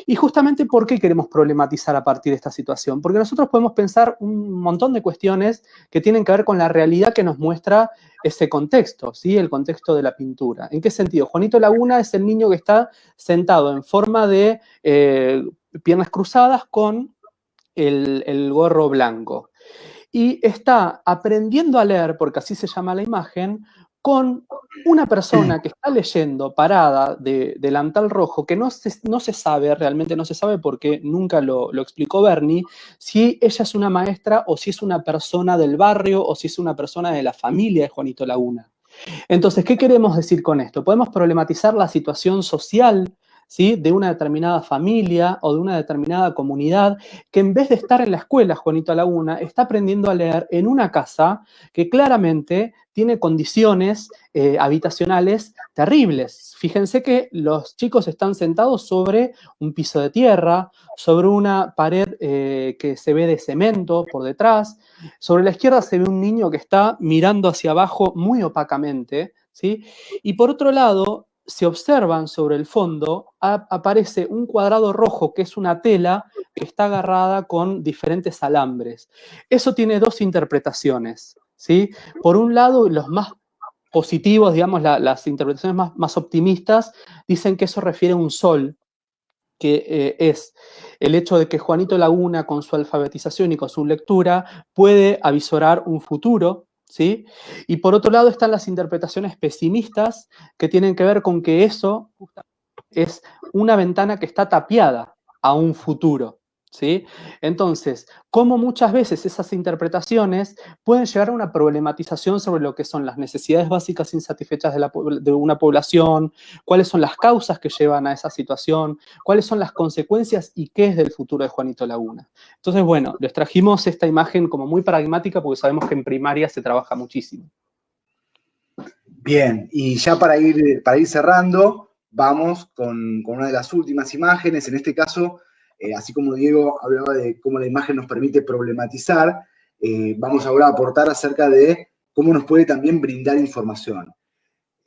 Y justamente, ¿por qué queremos problematizar a partir de esta situación? Porque nosotros podemos pensar un montón de cuestiones que tienen que ver con la realidad que nos muestra ese contexto, ¿sí? El contexto de la pintura. ¿En qué sentido? Juanito Laguna es el niño que está sentado en forma de piernas cruzadas con el gorro blanco. Y está aprendiendo a leer, porque así se llama la imagen, con una persona que está leyendo parada de delantal rojo, que no se sabe, realmente no se sabe porque nunca lo explicó Berni, si ella es una maestra o si es una persona del barrio o si es una persona de la familia de Juanito Laguna. Entonces, ¿qué queremos decir con esto? Podemos problematizar la situación social, ¿sí?, de una determinada familia o de una determinada comunidad que en vez de estar en la escuela, Juanito Laguna, está aprendiendo a leer en una casa que claramente tiene condiciones habitacionales terribles. Fíjense que los chicos están sentados sobre un piso de tierra, sobre una pared que se ve de cemento por detrás. Sobre la izquierda se ve un niño que está mirando hacia abajo muy opacamente, ¿sí? Y por otro lado, si observan sobre el fondo, aparece un cuadrado rojo que es una tela que está agarrada con diferentes alambres. Eso tiene dos interpretaciones, ¿sí? Por un lado, los más positivos, digamos, las interpretaciones más optimistas, dicen que eso refiere a un sol, que es el hecho de que Juanito Laguna, con su alfabetización y con su lectura, puede avisorar un futuro, ¿sí? Y por otro lado están las interpretaciones pesimistas, que tienen que ver con que eso es una ventana que está tapiada a un futuro, ¿sí? Entonces, como muchas veces esas interpretaciones pueden llegar a una problematización sobre lo que son las necesidades básicas insatisfechas de una población, cuáles son las causas que llevan a esa situación, cuáles son las consecuencias y qué es del futuro de Juanito Laguna. Entonces, bueno, les trajimos esta imagen como muy pragmática porque sabemos que en primaria se trabaja muchísimo. Bien, y ya para ir cerrando, vamos con una de las últimas imágenes. En este caso, así como Diego hablaba de cómo la imagen nos permite problematizar, vamos ahora a aportar acerca de cómo nos puede también brindar información.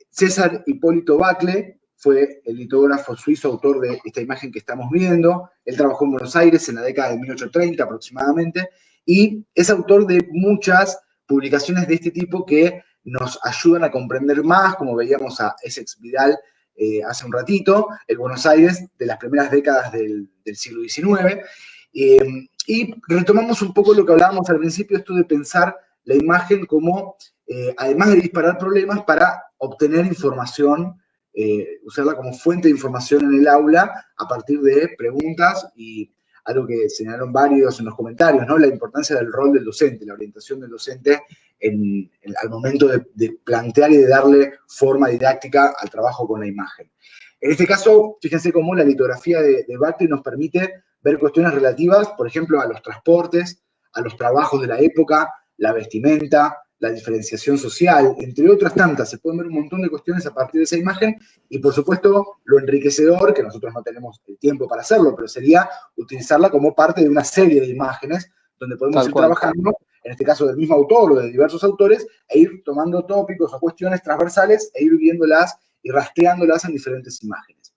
César Hipólito Bacle fue el litógrafo suizo autor de esta imagen que estamos viendo. Él trabajó en Buenos Aires en la década de 1830 aproximadamente y es autor de muchas publicaciones de este tipo que nos ayudan a comprender más, como veíamos a Essex Vidal hace un ratito, el Buenos Aires de las primeras décadas del siglo XIX. Y retomamos un poco lo que hablábamos al principio, esto de pensar la imagen como, además de disparar problemas, para obtener información, usarla como fuente de información en el aula a partir de preguntas y algo que señalaron varios en los comentarios, ¿no? La importancia del rol del docente, la orientación del docente al momento de plantear y de darle forma didáctica al trabajo con la imagen. En este caso, fíjense cómo la litografía de Bacle nos permite ver cuestiones relativas, por ejemplo, a los transportes, a los trabajos de la época, la vestimenta, la diferenciación social, entre otras tantas. Se pueden ver un montón de cuestiones a partir de esa imagen y, por supuesto, lo enriquecedor, que nosotros no tenemos el tiempo para hacerlo, pero sería utilizarla como parte de una serie de imágenes donde podemos ir trabajando, en este caso del mismo autor o de diversos autores, e ir tomando tópicos o cuestiones transversales e ir viéndolas y rastreándolas en diferentes imágenes.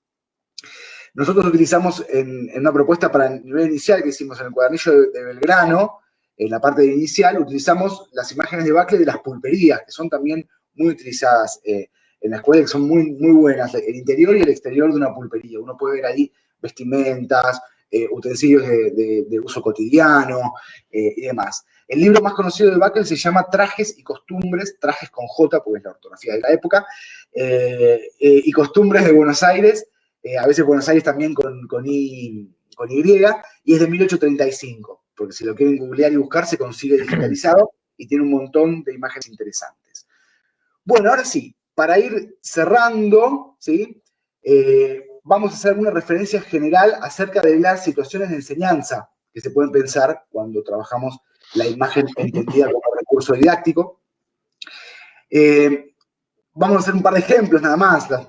Nosotros utilizamos en una propuesta para el nivel inicial que hicimos en el cuadernillo de Belgrano, en la parte inicial, utilizamos las imágenes de Bacle de las pulperías, que son también muy utilizadas en la escuela, que son muy, muy buenas, el interior y el exterior de una pulpería. Uno puede ver ahí vestimentas, utensilios de uso cotidiano y demás. El libro más conocido de Buckle se llama Trajes y Costumbres, trajes con J, porque es la ortografía de la época, y Costumbres de Buenos Aires, a veces Buenos Aires también con Y, y es de 1835, porque si lo quieren googlear y buscar, se consigue digitalizado y tiene un montón de imágenes interesantes. Bueno, ahora sí, para ir cerrando, ¿sí? Vamos a hacer una referencia general acerca de las situaciones de enseñanza que se pueden pensar cuando trabajamos la imagen entendida como recurso didáctico. Vamos a hacer un par de ejemplos nada más. Las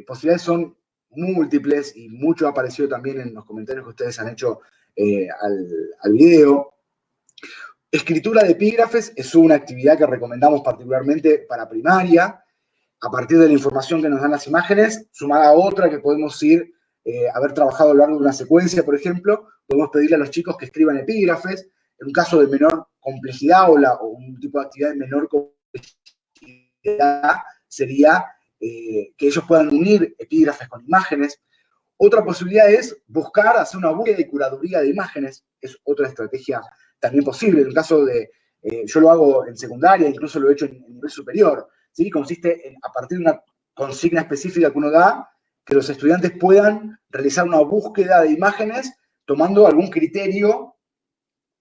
posibilidades son múltiples y mucho ha aparecido también en los comentarios que ustedes han hecho al video. Escritura de epígrafes es una actividad que recomendamos particularmente para primaria, a partir de la información que nos dan las imágenes, sumada a otra que podemos ir, haber trabajado a lo largo de una secuencia, por ejemplo, podemos pedirle a los chicos que escriban epígrafes. En un caso de menor complejidad o un tipo de actividad de menor complejidad sería que ellos puedan unir epígrafes con imágenes. Otra posibilidad es buscar, hacer una búsqueda y curaduría de imágenes, es otra estrategia también posible. En el caso de, yo lo hago en secundaria, incluso lo he hecho en nivel superior, ¿sí? Consiste en, a partir de una consigna específica que uno da, que los estudiantes puedan realizar una búsqueda de imágenes tomando algún criterio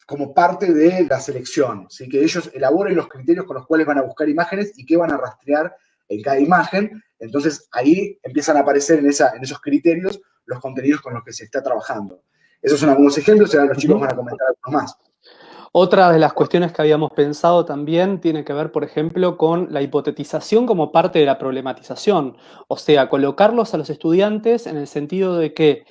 como parte de la selección, ¿sí? Que ellos elaboren los criterios con los cuales van a buscar imágenes y qué van a rastrear en cada imagen. Entonces ahí empiezan a aparecer en esos criterios los contenidos con los que se está trabajando. Esos son algunos ejemplos y ahora los chicos van a comentar algunos más. Otra de las cuestiones que habíamos pensado también tiene que ver, por ejemplo, con la hipotetización como parte de la problematización. O sea, colocarlos a los estudiantes en el sentido de que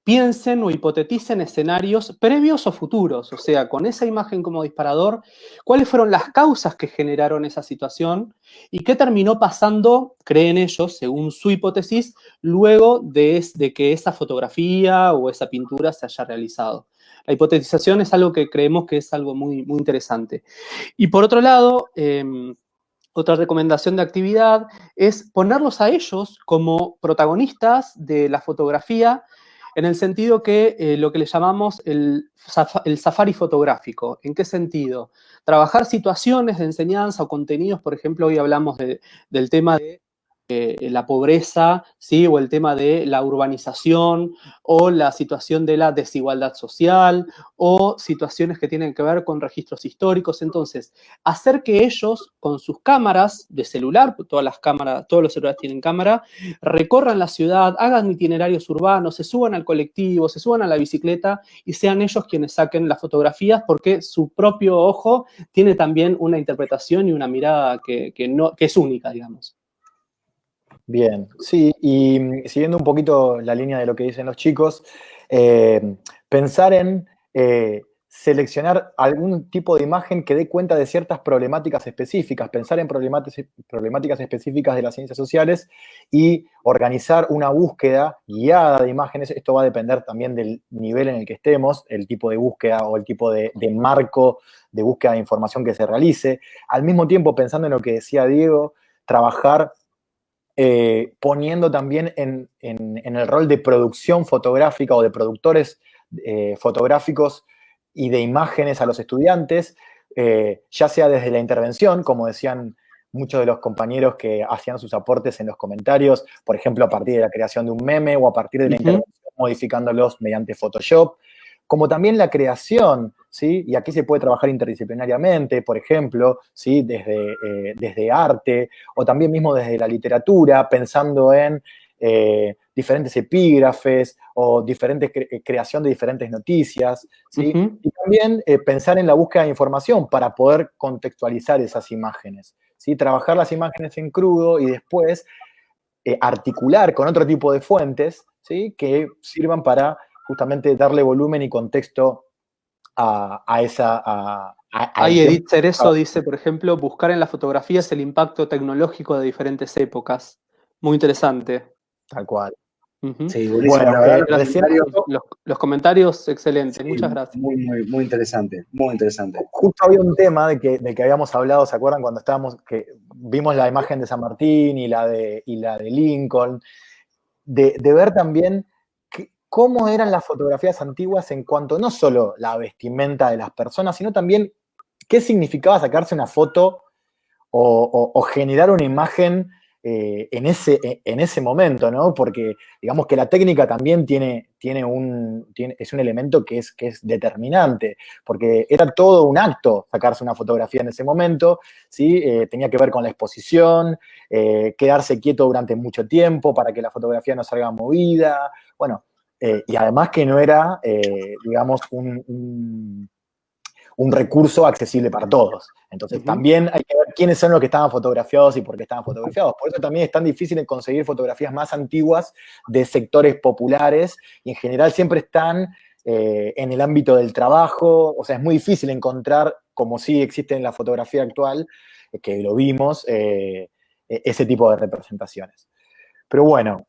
piensen o hipoteticen escenarios previos o futuros. O sea, con esa imagen como disparador, ¿cuáles fueron las causas que generaron esa situación? ¿Y qué terminó pasando, creen ellos, según su hipótesis, luego de que esa fotografía o esa pintura se haya realizado? La hipotetización es algo que creemos que es algo muy, muy interesante. Y por otro lado, otra recomendación de actividad es ponerlos a ellos como protagonistas de la fotografía, en el sentido que lo que le llamamos el safari fotográfico. ¿En qué sentido? Trabajar situaciones de enseñanza o contenidos, por ejemplo, hoy hablamos del tema de la pobreza, ¿sí? O el tema de la urbanización, o la situación de la desigualdad social, o situaciones que tienen que ver con registros históricos. Entonces, hacer que ellos, con sus cámaras de celular, todas las cámaras, todos los celulares tienen cámara, recorran la ciudad, hagan itinerarios urbanos, se suban al colectivo, se suban a la bicicleta y sean ellos quienes saquen las fotografías, porque su propio ojo tiene también una interpretación y una mirada que es única, digamos. Bien, sí, y siguiendo un poquito la línea de lo que dicen los chicos, pensar en seleccionar algún tipo de imagen que dé cuenta de ciertas problemáticas específicas, pensar en problemáticas específicas de las ciencias sociales y organizar una búsqueda guiada de imágenes. Esto va a depender también del nivel en el que estemos, el tipo de búsqueda o el tipo de marco de búsqueda de información que se realice. Al mismo tiempo, pensando en lo que decía Diego, trabajar poniendo también en el rol de producción fotográfica o de productores fotográficos y de imágenes a los estudiantes, ya sea desde la intervención, como decían muchos de los compañeros que hacían sus aportes en los comentarios, por ejemplo, a partir de la creación de un meme o a partir de la intervención modificándolos mediante Photoshop, como también la creación, ¿sí? Y aquí se puede trabajar interdisciplinariamente, por ejemplo, ¿sí? Desde arte o también mismo desde la literatura, pensando en diferentes epígrafes o creación de diferentes noticias, ¿sí? Y también pensar en la búsqueda de información para poder contextualizar esas imágenes, ¿sí? Trabajar las imágenes en crudo y después articular con otro tipo de fuentes, ¿sí? Que sirvan para justamente darle volumen y contexto a esa... Ahí Edith Cerezo dice, por ejemplo, buscar en las fotografías el impacto tecnológico de diferentes épocas. Muy interesante. Tal cual. Sí, buenísimo. Bueno, la verdad, los comentarios excelentes. Sí, muchas gracias. Muy interesante, muy interesante. Justo había un tema del que habíamos hablado, ¿se acuerdan? Cuando que vimos la imagen de San Martín y la de Lincoln, de ver también cómo eran las fotografías antiguas en cuanto no solo la vestimenta de las personas, sino también qué significaba sacarse una foto o generar una imagen en ese momento, ¿no? Porque digamos que la técnica también es un elemento que es determinante, porque era todo un acto sacarse una fotografía en ese momento, ¿sí? Tenía que ver con la exposición, quedarse quieto durante mucho tiempo para que la fotografía no salga movida, bueno, y además que no era, digamos, un recurso accesible para todos. Entonces, también hay que ver quiénes son los que estaban fotografiados y por qué estaban fotografiados. Por eso también es tan difícil conseguir fotografías más antiguas de sectores populares y en general siempre están en el ámbito del trabajo. O sea, es muy difícil encontrar, como sí existe en la fotografía actual, que lo vimos, ese tipo de representaciones. Pero bueno,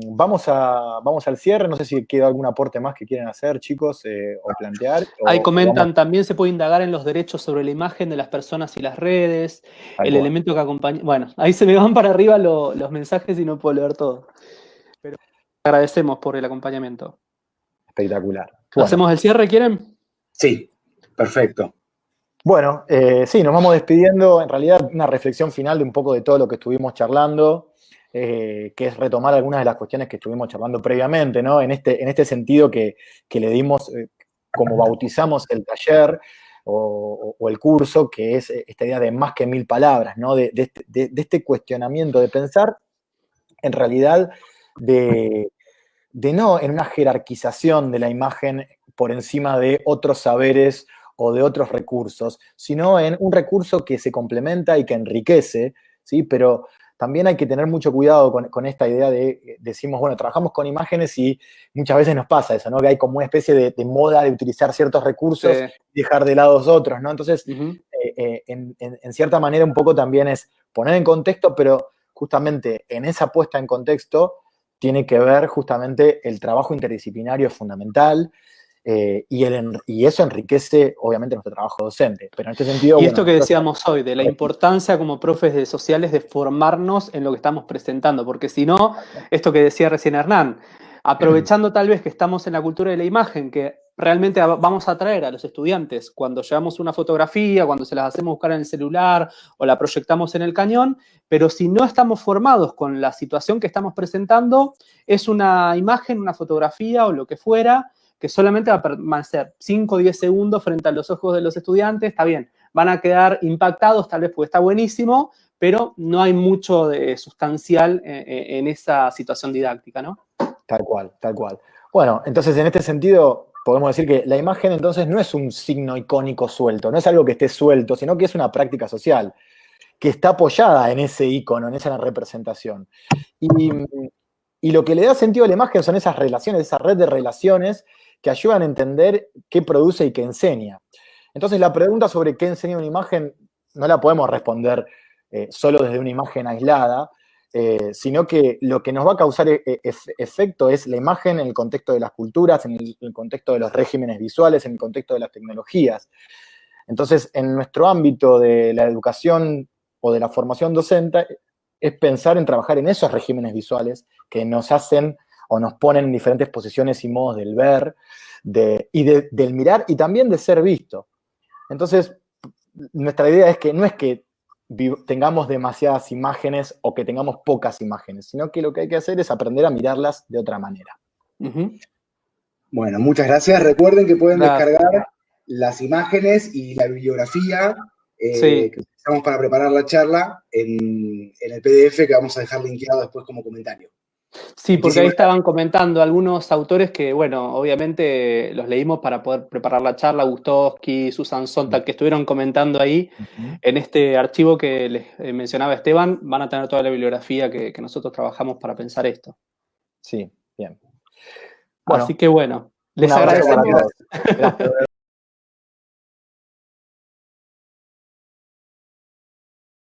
vamos al cierre. No sé si queda algún aporte más que quieren hacer, chicos, o plantear. Ahí comentan, también se puede indagar en los derechos sobre la imagen de las personas y las redes, el elemento que acompaña... Bueno, ahí se me van para arriba los mensajes y no puedo leer todo. Pero agradecemos por el acompañamiento. Espectacular. Bueno. ¿Hacemos el cierre, quieren? Sí, perfecto. Bueno, sí, nos vamos despidiendo. En realidad, una reflexión final de un poco de todo lo que estuvimos charlando. Que es retomar algunas de las cuestiones que estuvimos charlando previamente, ¿no? En este sentido que le dimos, como bautizamos el taller o el curso, que es esta idea de más que 1000 palabras, ¿no? De este cuestionamiento, de pensar en realidad de no en una jerarquización de la imagen por encima de otros saberes o de otros recursos, sino en un recurso que se complementa y que enriquece, ¿sí? Pero también hay que tener mucho cuidado con esta idea de, decimos, bueno, trabajamos con imágenes y muchas veces nos pasa eso, ¿no? Que hay como una especie de moda de utilizar ciertos recursos y dejar de lado otros, ¿no? Entonces, en cierta manera un poco también es poner en contexto, pero justamente en esa puesta en contexto tiene que ver justamente el trabajo interdisciplinario es fundamental, y eso enriquece, obviamente, nuestro trabajo docente. Pero en este sentido... Y esto que decíamos hoy, de la importancia como profes de sociales de formarnos en lo que estamos presentando, porque si no, esto que decía recién Hernán, aprovechando tal vez que estamos en la cultura de la imagen, que realmente vamos a traer a los estudiantes cuando llevamos una fotografía, cuando se las hacemos buscar en el celular o la proyectamos en el cañón, pero si no estamos formados con la situación que estamos presentando, es una imagen, una fotografía o lo que fuera, que solamente va a permanecer 5 o 10 segundos frente a los ojos de los estudiantes, está bien, van a quedar impactados tal vez porque está buenísimo, pero no hay mucho de sustancial en esa situación didáctica, ¿no? Tal cual, tal cual. Bueno, entonces en este sentido podemos decir que la imagen entonces no es un signo icónico suelto, no es algo que esté suelto, sino que es una práctica social, que está apoyada en ese icono, en esa representación. Y lo que le da sentido a la imagen son esas relaciones, esa red de relaciones que ayudan a entender qué produce y qué enseña. Entonces la pregunta sobre qué enseña una imagen no la podemos responder solo desde una imagen aislada, sino que lo que nos va a causar efecto es la imagen en el contexto de las culturas, en el contexto de los regímenes visuales, en el contexto de las tecnologías. Entonces, en nuestro ámbito de la educación o de la formación docente, es pensar en trabajar en esos regímenes visuales que nos hacen o nos ponen en diferentes posiciones y modos del ver, del mirar y también de ser visto. Entonces, nuestra idea es que no es que tengamos demasiadas imágenes o que tengamos pocas imágenes, sino que lo que hay que hacer es aprender a mirarlas de otra manera. Bueno, muchas gracias. Recuerden que pueden descargar las imágenes y la bibliografía que utilizamos para preparar la charla en el PDF que vamos a dejar linkeado después como comentario. Sí, porque ahí estaban comentando algunos autores que, bueno, obviamente los leímos para poder preparar la charla, Bustowski, Susan Sontag, que estuvieron comentando ahí. En este archivo que les mencionaba Esteban, van a tener toda la bibliografía que nosotros trabajamos para pensar esto. Sí, bien. Bueno, así que bueno, les agradecemos.